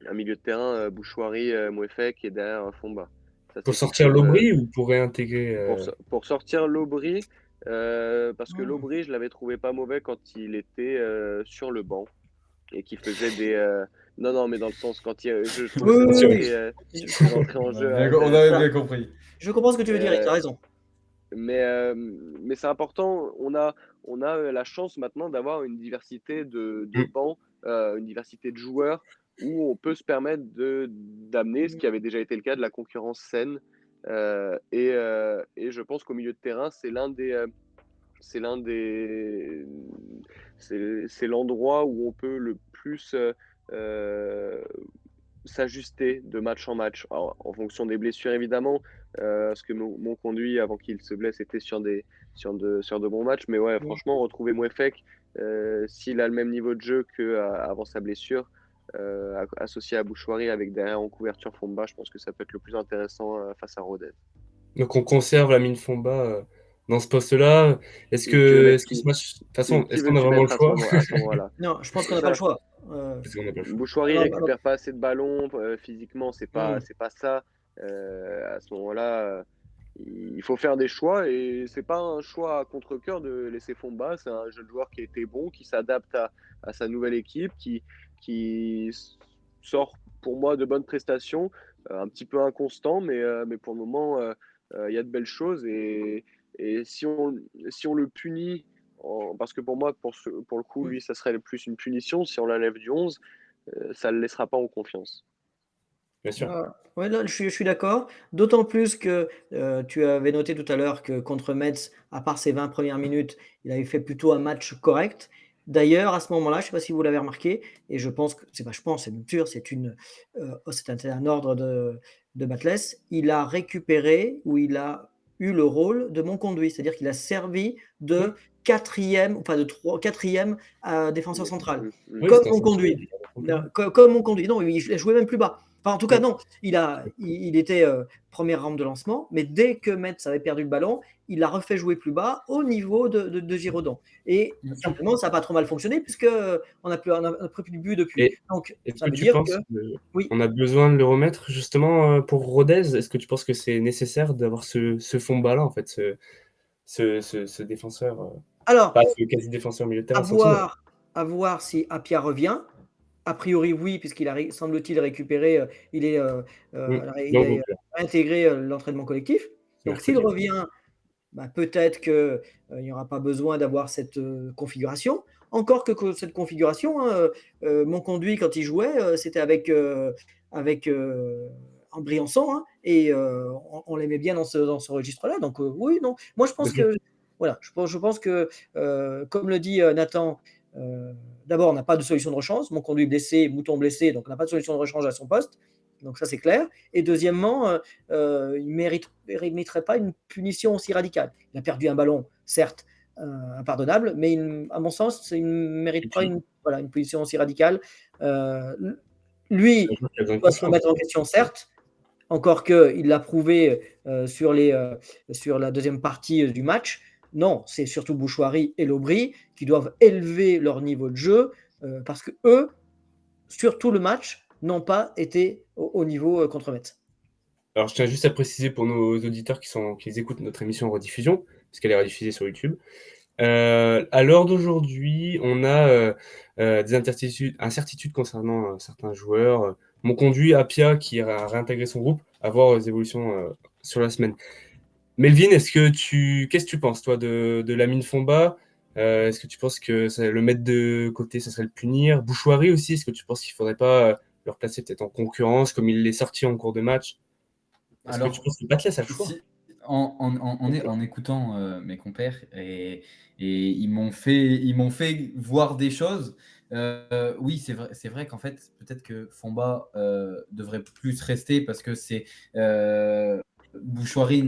un milieu de terrain, Bouchoirie, Mouefek et derrière Fomba. Pour sortir Lobry ou pour réintégrer Pour sortir Lobry, parce que Lobry, je l'avais trouvé pas mauvais quand il était sur le banc et qui faisait des. Non, mais dans le sens quand je trouve qu'il rentrait en jeu. On avait bien compris. Je comprends ce que tu veux dire, tu as raison. Mais c'est important. On a la chance maintenant d'avoir une diversité de bancs, une diversité de joueurs où on peut se permettre d'amener, ce qui avait déjà été le cas, de la concurrence saine. Et je pense qu'au milieu de terrain, c'est l'endroit où on peut le plus s'ajuster de match en match. Alors, en fonction des blessures évidemment, parce que mon conduit avant qu'il se blesse était sur de bons matchs, mais ouais, franchement, retrouver Mouefek, s'il a le même niveau de jeu qu'avant sa blessure, associé à Bouchoirie avec derrière en couverture Fomba, je pense que ça peut être le plus intéressant face à Rodez. Donc on conserve la mine Fomba dans ce poste-là. Est-ce que ce match, de toute façon, est-ce qu'on a vraiment le choix? Non, je pense qu'on n'a pas le choix. Bouchoirie récupère pas assez de ballons, physiquement c'est pas ça. À ce moment-là, il faut faire des choix et c'est pas un choix à contre-cœur de laisser Fomba. C'est un jeune joueur qui a été bon, qui s'adapte à sa nouvelle équipe, qui sort pour moi de bonnes prestations, un petit peu inconstant, mais pour le moment il y a de belles choses et si on le punit, parce que pour moi pour le coup lui ça serait plus une punition, si on l'enlève du 11, ça ne le laissera pas en confiance. Bien sûr. Ouais, là, je suis d'accord. D'autant plus que tu avais noté tout à l'heure que contre Metz, à part ses 20 premières minutes, il avait fait plutôt un match correct. D'ailleurs, à ce moment-là, je ne sais pas si vous l'avez remarqué, et je pense que c'est même sûr, c'est un ordre de Batles. Il a récupéré ou il a eu le rôle de Monconduit, c'est-à-dire qu'il a servi de quatrième, enfin de quatrième défenseur central, Oui, comme c'est un central. Monconduit. Comme Monconduit. Non, il a joué même plus bas. Enfin, en tout cas, Ouais. non, il était première rampe de lancement, mais dès que Metz avait perdu le ballon, il l'a refait jouer plus bas au niveau de Giraudon. Et simplement, ça n'a pas trop mal fonctionné puisque on n'a plus de but depuis. Et Donc, est-ce ça que veut tu dire penses que oui. qu'on a besoin de le remettre justement pour Rodez? Est-ce que tu penses que c'est nécessaire d'avoir ce fond de bas-là, en fait, ce défenseur, Alors, pas ce quasi-défenseur milieu de terrain à sentinelle? voir si Apia revient. A priori, oui, puisqu'il a, semble-t-il, récupéré, il Dans a le groupe, là, intégré l'entraînement collectif. ce Donc, s'il mercredi. revient, bah, peut-être qu'il n'y aura pas besoin d'avoir cette configuration. Encore que cette configuration, hein, Monconduit, quand il jouait, c'était avec en Briançon, hein, et on l'aimait bien dans ce registre-là. Donc, oui, non. Moi, je pense Ok. que, voilà, je pense que, comme le dit Nathan, euh, d'abord, on n'a pas de solution de rechange. Monconduit blessé, Mouton blessé, donc on n'a pas de solution de rechange à son poste. Donc, ça, c'est clair. Et deuxièmement, il ne mériterait pas une punition aussi radicale. Il a perdu un ballon, certes, impardonnable, mais à mon sens, il ne mérite pas une punition aussi radicale. Euh, C'est un Lui joueur qui a besoin de doit se confiance. remettre en question, certes, encore qu'il l'a prouvé sur la deuxième partie du match. Non, c'est surtout Bouchoirie et Lobry qui doivent élever leur niveau de jeu parce que eux, sur tout le match, n'ont pas été au niveau contre Metz. Alors, je tiens juste à préciser pour nos auditeurs qui écoutent notre émission en rediffusion, parce qu'elle est rediffusée sur YouTube. À l'heure d'aujourd'hui, on a des incertitudes concernant certains joueurs. Mon conduit, Apia, qui a réintégré son groupe, à voir les évolutions sur la semaine. Melvin, qu'est-ce que tu penses, toi, de Lamine Fomba? Est-ce que tu penses que le mettre de côté, ça serait le punir? Bouchoirie aussi, est-ce que tu penses qu'il ne faudrait pas le replacer peut-être en concurrence, comme il l'est sorti en cours de match? Est-ce que tu Alors, penses que Batles a le choix? en écoutant mes compères et ils m'ont fait voir des choses. Oui, c'est vrai qu'en fait, peut-être que Fomba devrait plus rester parce que Bouchoirie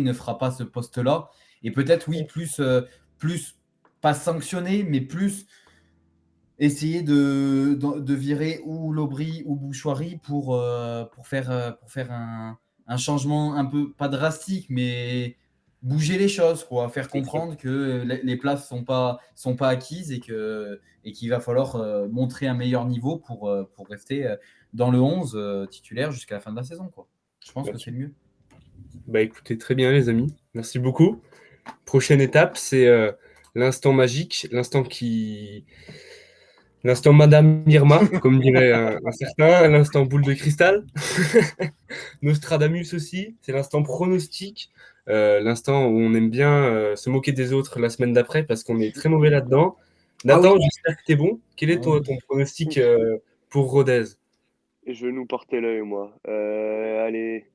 ne fera pas ce poste-là. Et peut-être, oui, plus pas sanctionner, mais plus essayer de virer ou Lobry ou Bouchoirie pour faire un changement un peu, pas drastique, mais bouger les choses, quoi. Faire comprendre que les places sont pas acquises et qu'il va falloir montrer un meilleur niveau pour rester dans le 11 titulaire jusqu'à la fin de la saison, quoi. Je pense que c'est le mieux. Bah écoutez, très bien les amis, merci beaucoup. Prochaine étape, c'est l'instant magique, l'instant Madame Irma, comme dirait un certain, l'instant boule de cristal. Nostradamus aussi, c'est l'instant pronostic, l'instant où on aime bien se moquer des autres la semaine d'après parce qu'on est très mauvais là-dedans. Nathan, j'espère que t'es bon. Quel est ton pronostic pour Rodez? Et je vais nous porter l'œil, moi. Allez,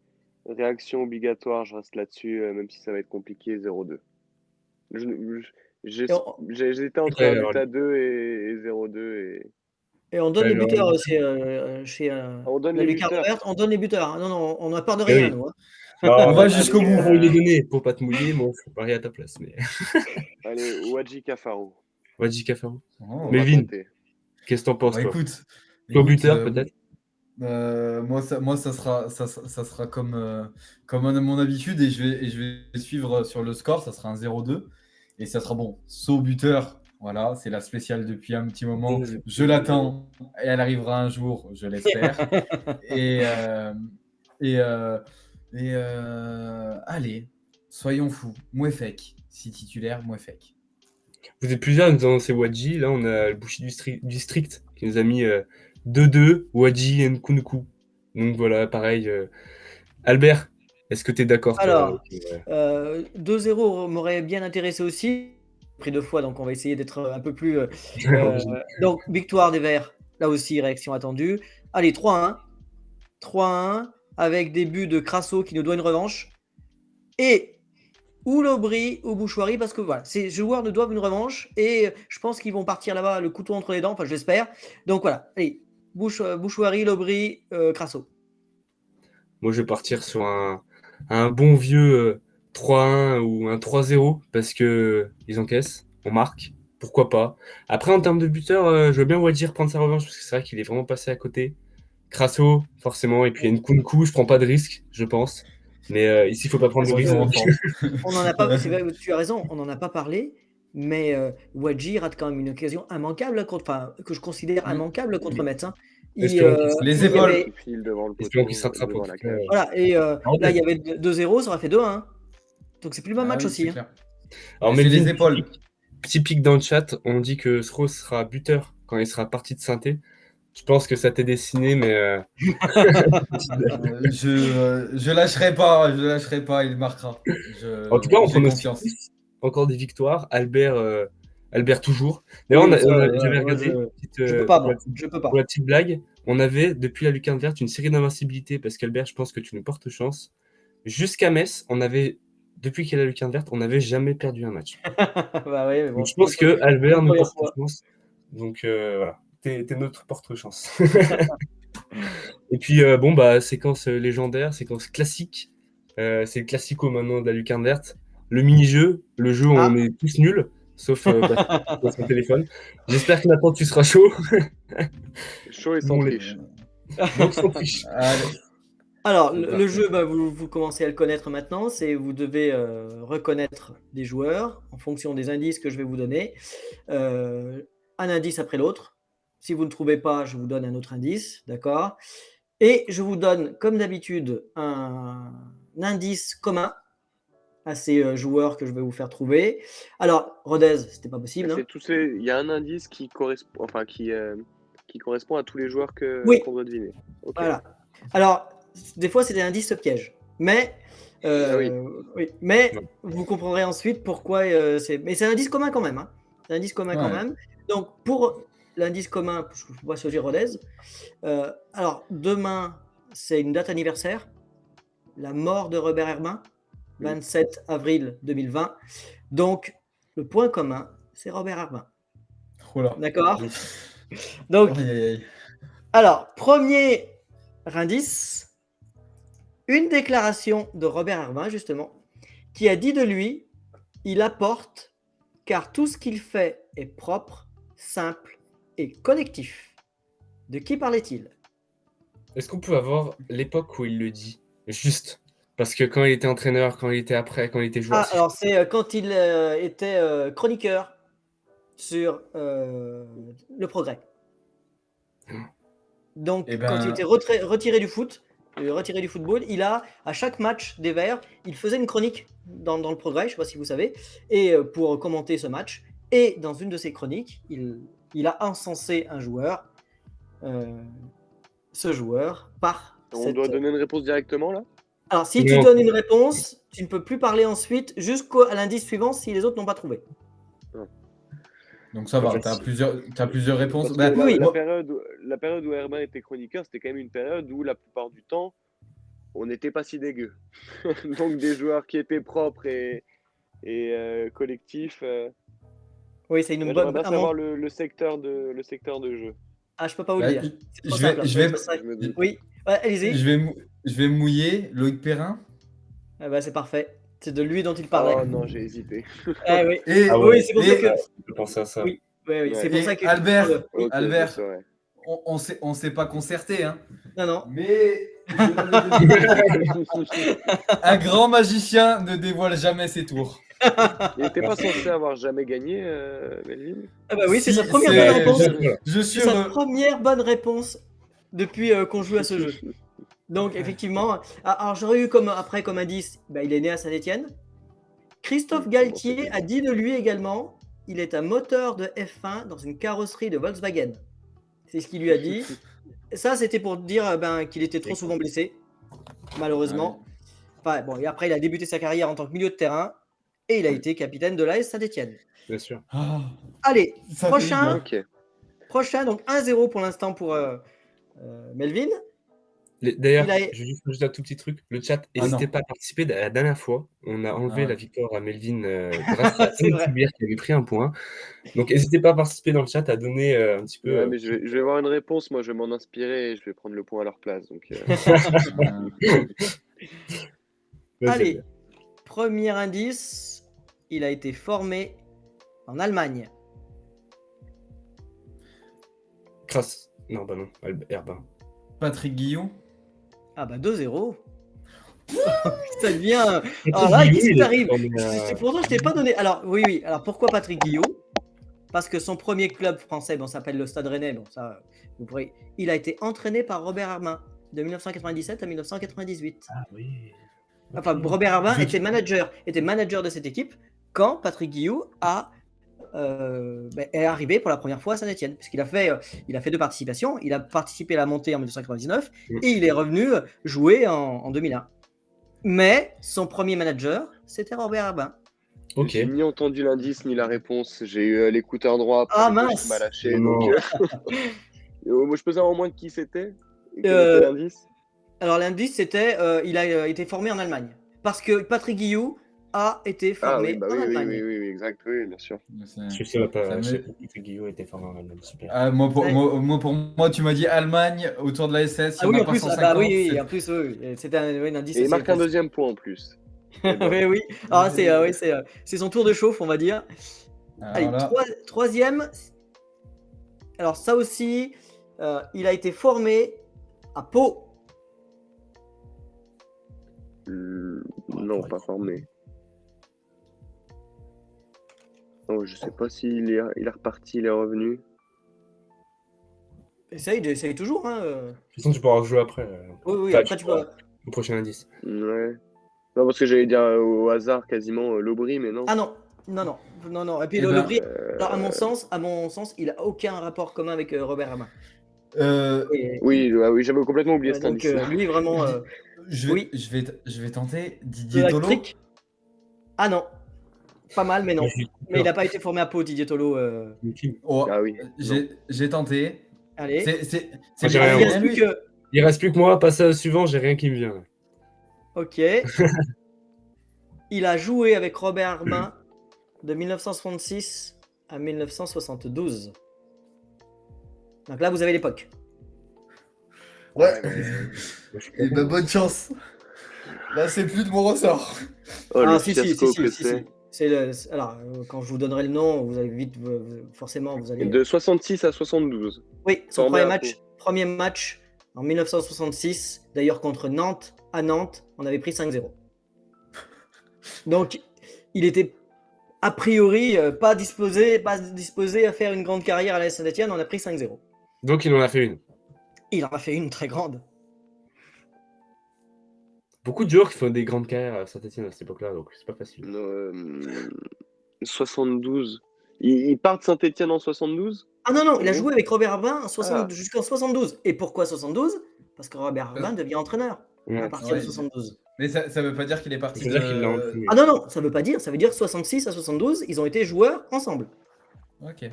réaction obligatoire, je reste là-dessus, même si ça va être compliqué, 0-2. Et on, J'hésitais entre un but à 2 et 0-2. et on donne les Alors, buteurs aussi chez On donne la les lucarne buteurs. verte, on donne les buteurs, hein. Non, non, on n'a peur de eh rien, oui. nous, hein. Non, On va mais jusqu'au bout. il est donné pour pas te mouiller, moi, je peux parier à ta place. Mais... Allez, Wadji Kafarou. Wadji Kafarou. On va Melvin, tenter. qu'est-ce que t'en penses, Bah, toi? écoute, Toi, buteur, peut-être? moi, ça sera comme à mon habitude et je vais suivre sur le score. Ça sera un 0-2 et ça sera bon. Saut buteur, voilà, c'est la spéciale depuis un petit moment. Je l'attends et elle arrivera un jour, je l'espère. Et, allez, soyons fous. Mouefek, si titulaire, Mouefek. Vous êtes plusieurs à nous annoncer Wadji. Là, on a le boucher du strict qui nous a mis 2-2, Wadji et Nkunku. Donc voilà, pareil. Albert, est-ce que tu es d'accord, toi? Alors, 2-0 m'aurait bien intéressé aussi. Pris 2 fois, donc on va essayer d'être un peu plus. Donc, victoire des Verts, là aussi, réaction attendue. Allez, 3-1. 3-1, avec des buts de Crasso qui nous doit une revanche. Et ou Lobry ou Bouchouari, parce que voilà, ces joueurs ne doivent une revanche et je pense qu'ils vont partir là-bas le couteau entre les dents, enfin j'espère. Donc voilà, allez, Bouchouari, Lobry, Crasso. Moi, je vais partir sur un bon vieux 3-1 ou un 3-0 parce que ils encaissent, on marque, pourquoi pas. Après, en termes de buteur, je veux bien Wadji prendre sa revanche parce que c'est vrai qu'il est vraiment passé à côté. Crasso, forcément, et puis Nkunku, je prends pas de risque, je pense. Mais ici, il faut pas prendre de Parce risque. que on en a pas, c'est vrai, tu as raison, on n'en a pas parlé, mais Wadji rate quand même une occasion immanquable que je considère immanquable contre Metz. Hein. Espérons Les il y épaules. avait- Il file devant le Espérons poteau, qu'il se rattrape devant en la tout cas. cage. voilà, et là il y avait 2-0, ça aurait fait 2-1. Donc c'est plus le même Ah match oui, aussi. c'est Hein. clair. Alors, Mais c'est Melvin, les épaules. petit pic dans le chat, on dit que Sro sera buteur quand il sera parti de Saint-Étienne. Je pense que ça t'est dessiné, mais Je lâcherai pas, il marquera. en tout cas, on J'ai pronostique confiance. tous encore des victoires. Albert toujours. D'ailleurs, Oui, ça, j'avais moi, regardé, je peux pas, pour moi. Je peux pas. la petite blague, on avait, depuis la lucarne verte, une série d'invincibilité, parce qu'Albert, je pense que tu nous portes chance. Jusqu'à Metz, depuis qu'il y a la lucarne verte, on n'avait jamais perdu un match. Bah ouais, mais bon, Donc, je pense que c'est Albert la nous première porte fois. chance. Donc, voilà. T'es notre porte-chance. Et puis, séquence légendaire, séquence classique. C'est le classico maintenant de la lucarne verte. Le mini-jeu, le jeu où on est tous nuls, sauf sur son téléphone. J'espère que maintenant tu seras chaud. Chaud et sans Bon, triche. Donc, sans triche. Allez. Alors, C'est le parti. jeu, vous commencez à le connaître maintenant. C'est vous devez reconnaître des joueurs en fonction des indices que je vais vous donner. Un indice après l'autre. Si vous ne trouvez pas, je vous donne un autre indice, d'accord? Et je vous donne, comme d'habitude, un indice commun à ces joueurs que je vais vous faire trouver. Alors, Rodez, c'était pas possible. Hein. Il y a un indice qui correspond, qui correspond à tous les joueurs Oui. qu'on doit deviner. Ok. Voilà. Alors, des fois, c'est des indices pièges. Mais, oui. mais vous comprendrez ensuite pourquoi c'est. Mais c'est un indice commun quand même. Hein. C'est un indice commun quand Ouais. même. Donc, pour l'indice commun, parce que je ne peux pas choisir Rodez. Alors, demain, c'est une date anniversaire. La mort de Robert Herbin, 27 avril 2020. Donc, le point commun, c'est Robert Herbin. Oh là. D'accord? Donc, Aïe, aïe, aïe. alors, premier indice, une déclaration de Robert Herbin, justement, qui a dit de lui, il apporte, car tout ce qu'il fait est propre, simple et collectif. De qui parlait-il? Est-ce qu'on peut avoir l'époque où il le dit? Juste. Parce que quand il était entraîneur, quand il était après, quand il était joueur. Alors c'est quand il était chroniqueur sur Le Progrès. Donc, quand il était retiré du football, il a, à chaque match des Verts, il faisait une chronique dans le Progrès, je ne sais pas si vous savez, et pour commenter ce match. Et dans une de ses chroniques, il a encensé un joueur. Ce joueur par. On doit donner une réponse directement là? Alors, si tu donnes une réponse, tu ne peux plus parler ensuite jusqu'à l'indice suivant si les autres n'ont pas trouvé. Donc ça va, t'as plusieurs réponses. Parce que oui. La période où Herbin était chroniqueur, c'était quand même une période où la plupart du temps, on n'était pas si dégueu. Donc des joueurs qui étaient propres et collectifs. Oui, c'est une bonne. J'aimerais bien savoir le secteur de jeu. Ah, je peux pas vous le dire. Oui, allez-y. Je vais mouiller Loïc Perrin. Ah bah, c'est parfait. C'est de lui dont il parlait. Oh non, j'ai hésité. Ah oui, ouais. C'est pour ça que. Je pensais à ça. Oui, c'est pour ça que. Albert, Okay, Albert, on s'est pas concerté, hein. Non. Mais un grand magicien ne dévoile jamais ses tours. Il n'était pas censé avoir jamais gagné, Melvin? Ah bah oui, c'est sa première bonne réponse. C'est sa première bonne réponse depuis qu'on joue à ce jeu. Donc effectivement, alors j'aurais eu comme indice, il est né à Saint-Étienne. Christophe Galtier a dit de lui également, il est un moteur de F1 dans une carrosserie de Volkswagen. C'est ce qu'il lui a dit. Ça, c'était pour dire qu'il était trop souvent blessé, malheureusement. Bon, et après, il a débuté sa carrière en tant que milieu de terrain et il a été capitaine de l'AS Saint-Étienne. Bien sûr. Allez, prochain, donc 1-0 pour l'instant pour Melvin. D'ailleurs, Il a- je vais juste rajouter un tout petit truc. Le chat, Ah n'hésitez non. pas à participer. La dernière fois, on a enlevé Ah ouais. la victoire à Melvin grâce à C'est vrai. Tibir qui avait pris un point. Donc, n'hésitez pas à participer dans le chat, à donner un petit peu. Ouais, mais je vais avoir une réponse. Moi, je vais m'en inspirer et je vais prendre le point à leur place. Donc, Vas-y, Allez, premier indice, il a été formé en Allemagne. Crasse. Non, bah non, Herbin. Patrick Guillou. Ah bah 2-0. Ça devient. Patrick Alors là, Guillou, qu'est-ce qui il est t'arrive formé à- Pourtant, je t'ai pas donné. Alors, oui. Alors, pourquoi Patrick Guillot? Parce que son premier club français, bon, s'appelle le Stade Rennais. Bon, ça, vous pourrez. Il a été entraîné par Robert Armin de 1997 à 1998. Ah oui. Enfin, Ok. Robert Armin était manager de cette équipe quand Patrick Guillot est arrivé pour la première fois à Saint-Etienne. Puisqu'il a fait, il a fait 2 participations. Il a participé à la montée en 1999 et il est revenu jouer en 2001. Mais son premier manager, c'était Robert Armin. Ok. j'ai ni entendu l'indice ni la réponse. J'ai eu l'écouteur droit. Ah, après, mince. je m'a lâché. Non. Donc, moi, je peux savoir au moins de qui c'était. Et quel Euh, était l'indice? Alors l'indice c'était il a été formé en Allemagne parce que Patrick Guillou a été Ah formé oui, bah en oui, Allemagne. oui, exact, oui, bien sûr. Je sais pas. Ça Je sais me- pas que Guillaume était formé en Allemagne. Super. Ah, pour moi, tu m'as dit Allemagne autour de la SS. Ah Il y oui, en a en pas plus, 150. oui, en plus, oui, c'était un indice Et il assez marque un facile. deuxième point en plus. Eh ben, Oui, oui. Alors c'est son tour de chauffe, on va dire. Allez, Alors là, troisième. Alors ça aussi, il a été formé à Pau. non, pas formé. Non, je sais pas s'il est reparti, il est revenu. Essaye toujours. Hein. De toute façon, tu pourras rejouer après. Oui, Enfin, après tu peux. Au prochain indice. Ouais. Non, parce que j'allais dire au hasard quasiment l'Aubry, mais non. Ah non. Et puis Eh le ben, Brie, alors, à mon sens, il a aucun rapport commun avec Robert Armin. Et- Oui, j'avais complètement oublié cet donc indice. lui vraiment oui. je vais tenter Didier de Tolo. Trick. Ah non, pas mal, mais non. Mais il n'a pas été formé à Pau, Didier Tolo. Oh, Ah oui. j'ai tenté. Allez. C'est j'ai bien, rien. Il reste lui. plus que. Il reste plus que moi. Passe au suivant. J'ai rien qui me vient. Ok. Il a joué avec Robert Armin de 1966 à 1972. Donc là, vous avez l'époque. Ouais. mais- Bonne chance. Là, c'est plus de mon ressort. Oh, le si. fiasco que c'est. Alors, quand je vous donnerai le nom, vous allez vite, forcément, vous allez. De 66 à 72. Oui, son Formé à premier match en 1966, d'ailleurs contre Nantes, à Nantes, on avait pris 5-0. Donc, il était a priori pas disposé à faire une grande carrière à la Saint-Etienne, on a pris 5-0. Donc, il en a fait une. Il en a fait une très grande. Beaucoup de joueurs qui font des grandes carrières à Saint-Etienne à cette époque-là, donc c'est pas facile. 72. Il part de Saint-Etienne en 72? Ah non, il a Oui. joué avec Robert Armin Ah. jusqu'en 72. Et pourquoi 72? Parce que Robert Armin devient entraîneur Ouais. à partir de Ouais. 72. Mais ça veut pas dire qu'il est parti C'est-à-dire qu'il l'a entraîné. Ah non, ça veut pas dire, ça veut dire 66 à 72, ils ont été joueurs ensemble. Ok.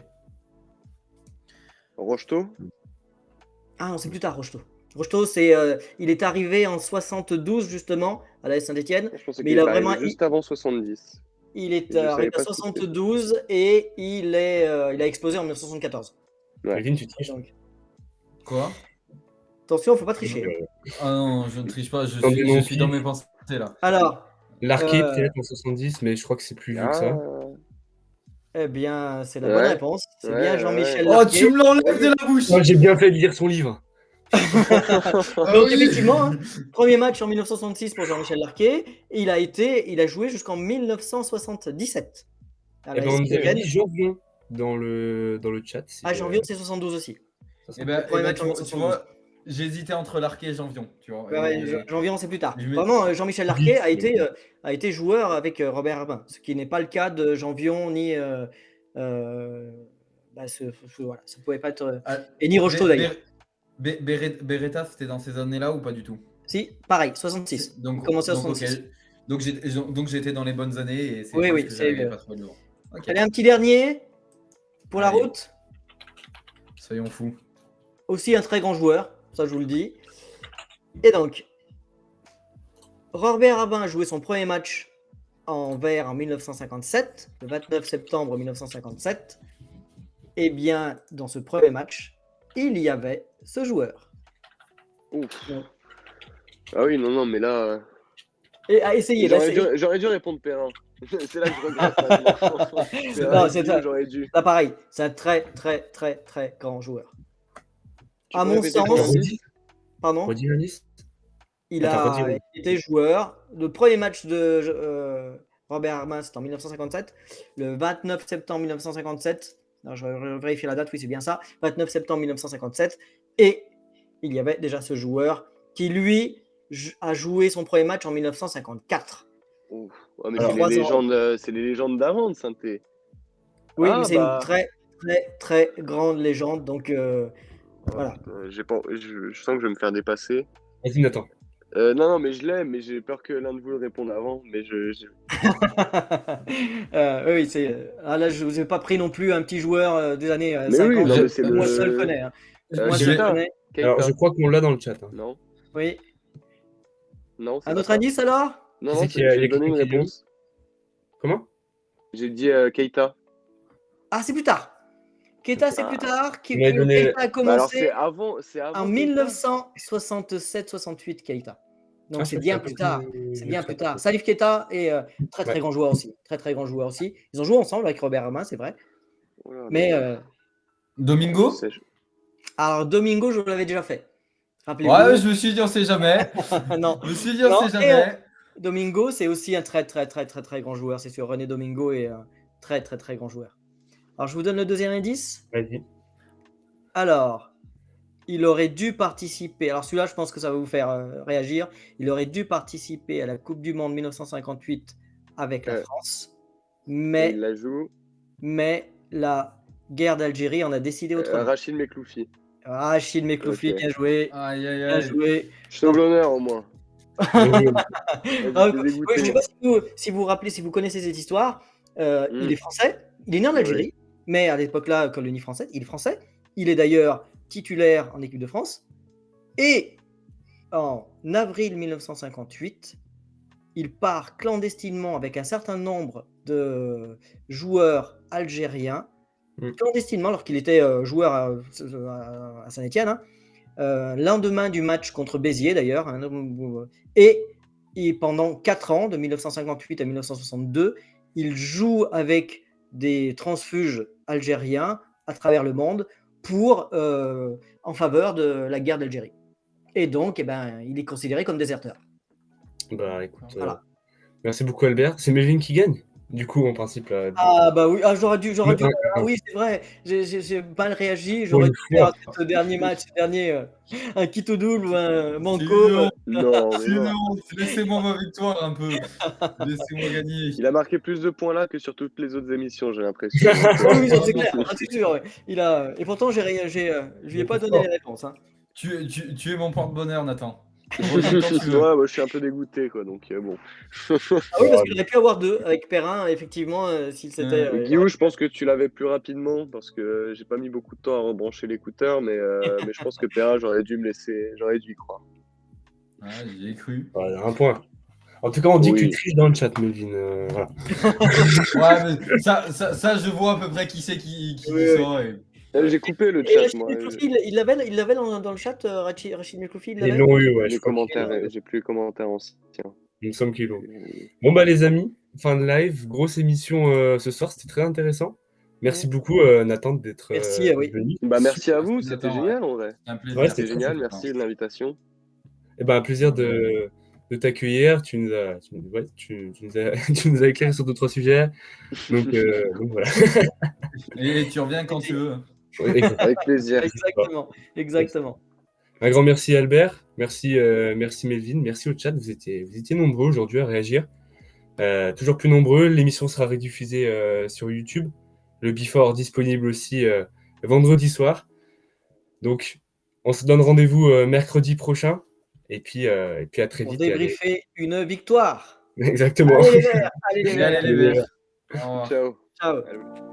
Rocheteau? Ah non, c'est plus tard, Rocheteau. Rocheteau, il est arrivé en 72 justement à la Saint-Etienne. Je pensais Mais qu'il il a est arrivé vraiment- juste avant 70. Il est Je savais arrivé pas à si c'était- 72 et il a explosé en 1974. Ouais. Melvin, tu triches. Donc, Quoi? attention, faut pas tricher. Ah non, je ne triche pas. Je Dans suis, des je noms suis dans pif. mes pensées là. Alors, Larqué, Euh, peut-être en 70, mais je crois que c'est plus vieux que ça. eh bien, c'est la Ouais. bonne réponse. C'est Ouais, bien Jean-Michel Oh, Larquet. tu me l'enlèves de la bouche. Moi, j'ai bien fait de lire son livre. Donc effectivement, hein, premier match en 1966 pour Jean-Michel Larquet, et il a joué jusqu'en 1977. À Et la ben, on nous Saint-Etienne. avait dit Janvion dans le chat. Ah, Janvion, c'est 72 aussi. Eh ben, Premier match en tu 1972. vois, j'hésitais entre Larquet et Janvion. Tu vois. Ouais, Et- Janvion, c'est plus tard. Je mets- Vraiment, Jean-Michel Larquet Oui. a été joueur avec Robert Armin, ce qui n'est pas le cas de Janvion ni. Voilà, ça pouvait pas être. Ah, Et ni Rocheteau d'ailleurs. Beretta, c'était dans ces années-là ou pas du tout? Si, pareil, 66. Donc, Commencé à donc, ok. 66. Donc j'étais dans les bonnes années et c'est Oui, juste oui, que c'est j'avais le- pas trouvé le nom. Ok. Allez, un petit dernier pour la Allez. route. Soyons fous. Aussi un très grand joueur, ça je vous le dis. Et donc, Robert Rabin a joué son premier match en vert en 1957, le 29 septembre 1957. Eh bien, dans ce premier match, il y avait ce joueur. Ouf. Ouais. Ah oui, non, mais là, Et à essayer. Là, j'aurais dû répondre Perrin. C'est là que je regrette maintenant. Non, c'est ça. J'aurais dû. Là, pareil, c'est un très, très, très, très grand joueur. Tu À peux mon répéter sens, ton indice pardon, Redis l'indice. il Attends, a redis. été joueur. Le premier match de Robert Armin, c'était en 1957. Le 29 septembre 1957. Non, je vérifie la date, oui, c'est bien ça. 29 septembre 1957. Et il y avait déjà ce joueur qui, lui, a joué son premier match en 1954. Ouf. Ouais, mais Alors, c'est les légendes d'avant de Saint-Étienne. Oui, Ah, mais c'est bah. une très, très, très grande légende. Donc, voilà. Je sens que je vais me faire dépasser. Vas-y, Nathan. Non, mais je l'ai, mais j'ai peur que l'un de vous le réponde avant. Mais Oui, là, je vous ai pas pris non plus un petit joueur des années Mais 50. oui, non, mais c'est Moi seul le. connais. Hein. Moi je seul vais- connais. Alors, Keita. je crois qu'on l'a dans le chat. Hein. Non, Oui. non, c'est Un pas autre ça. indice alors? Non, Qui c'est non, qui a- j'ai il y a donné une quelqu'un qui réponse. Comment? J'ai dit Keita. Ah, c'est plus tard. Keita, c'est plus tard. Il m'a donné- Keita a Bah alors commencé c'est avant en Keita. 1967-68, Keita. Donc Ah, c'est ça bien fait plus un peu tard. plus- C'est bien plus tard. Salif Keita est très très Ouais. grand joueur aussi. Très très grand joueur aussi. Ils ont joué ensemble avec Robert Armin, c'est vrai. Oh là là. Mais Domingo? Je sais. alors Domingo, je l'avais déjà fait. Rappelez-vous. Ouais, je me suis dit, on sait jamais. Non. Je me suis dit, on Non, sait jamais. Domingo, c'est aussi un très très très très très grand joueur, c'est sûr. René Domingo est un très très très grand joueur. Alors je vous donne le deuxième indice. Vas-y. Alors, il aurait dû participer. Alors celui-là, je pense que ça va vous faire réagir. Il aurait dû participer à la Coupe du Monde 1958 avec la France, Et mais il la joue. la guerre d'Algérie en a décidé autrement. Rachid Mekloufi. Rachid Mekloufi, Ok. bien joué, Aïe, aïe, bien aïe. joué. Je sauve l'honneur au moins. Ah, J'étais oui, dégoûté. je ne sais pas si vous vous rappelez, si vous connaissez cette histoire. Il est français, il est né en Oui. Algérie, mais à l'époque-là, colonie française, il est français. Il est d'ailleurs titulaire en équipe de France. Et en avril 1958, il part clandestinement avec un certain nombre de joueurs algériens, clandestinement, alors qu'il était joueur à Saint-Étienne, hein, lendemain du match contre Béziers d'ailleurs, hein, et pendant 4 ans, de 1958 à 1962, il joue avec des transfuges algériens à travers le monde en faveur de la guerre d'Algérie. Et donc, il est considéré comme déserteur. Bah écoute, Voilà. merci beaucoup Albert. C'est Melvin qui gagne. Du coup, en principe. Ah bah oui, j'aurais dû. Ouais. Ah oui, c'est vrai. J'ai mal réagi. J'aurais dû faire ce dernier match, un kit au double ou un manco. Non, mais C'est non. une honte. Laissez-moi ma victoire un peu. Laissez-moi gagner. Il a marqué plus de points là que sur toutes les autres émissions, j'ai l'impression. Oui, ça, c'est clair. Ah, c'est sûr. Ouais. Et pourtant, je lui ai pas donné les réponses. Hein. Tu es mon porte-bonheur, Nathan. Ouais, moi je suis un peu dégoûté quoi, donc bon. Ah oui, parce qu'il aurait pu avoir 2 avec Perrin, effectivement, s'il s'était. Guillaume, je pense que tu l'avais plus rapidement parce que j'ai pas mis beaucoup de temps à rebrancher l'écouteur, mais je pense que Perrin, j'aurais dû y croire. Ah, j'y ai cru. Voilà, un point. En tout cas, on dit que Oui. tu triches dans le chat, Melvin. Voilà. Ouais, mais ça, je vois à peu près qui c'est qui Oui, sort. Et... J'ai coupé le Et chat, Rachid moi. Mekloufi, il l'avait dans le chat, Rachid Mekloufi, il Ils l'avait. l'ont eu, ouais. Les commentaires, j'ai plus les commentaires anciens. Il me semble qu'ils l'ont. Bon, bah, les amis, fin de live. Grosse émission ce soir. C'était très intéressant. Merci beaucoup, Nathan, d'être Merci, oui. venu. Bah merci à vous, Merci, c'était Nathan, génial en vrai. C'est un plaisir. Ouais, C'était très génial, sympa. merci de l'invitation. Eh ben, un plaisir de t'accueillir. Tu nous as tu nous as éclairé sur 2-3 sujets. Donc voilà. Et tu reviens quand tu veux. Avec plaisir. Exactement. Un grand merci Albert, merci Melvin, merci au chat. Vous étiez nombreux aujourd'hui à réagir. Toujours plus nombreux. L'émission sera rediffusée sur YouTube. Le before disponible aussi vendredi soir. Donc, on se donne rendez-vous mercredi prochain. Et puis à très Pour vite. débriefer une victoire. Exactement. Allez les Verts. Allez, les Verts. Au revoir. Ciao. Ciao. Allô.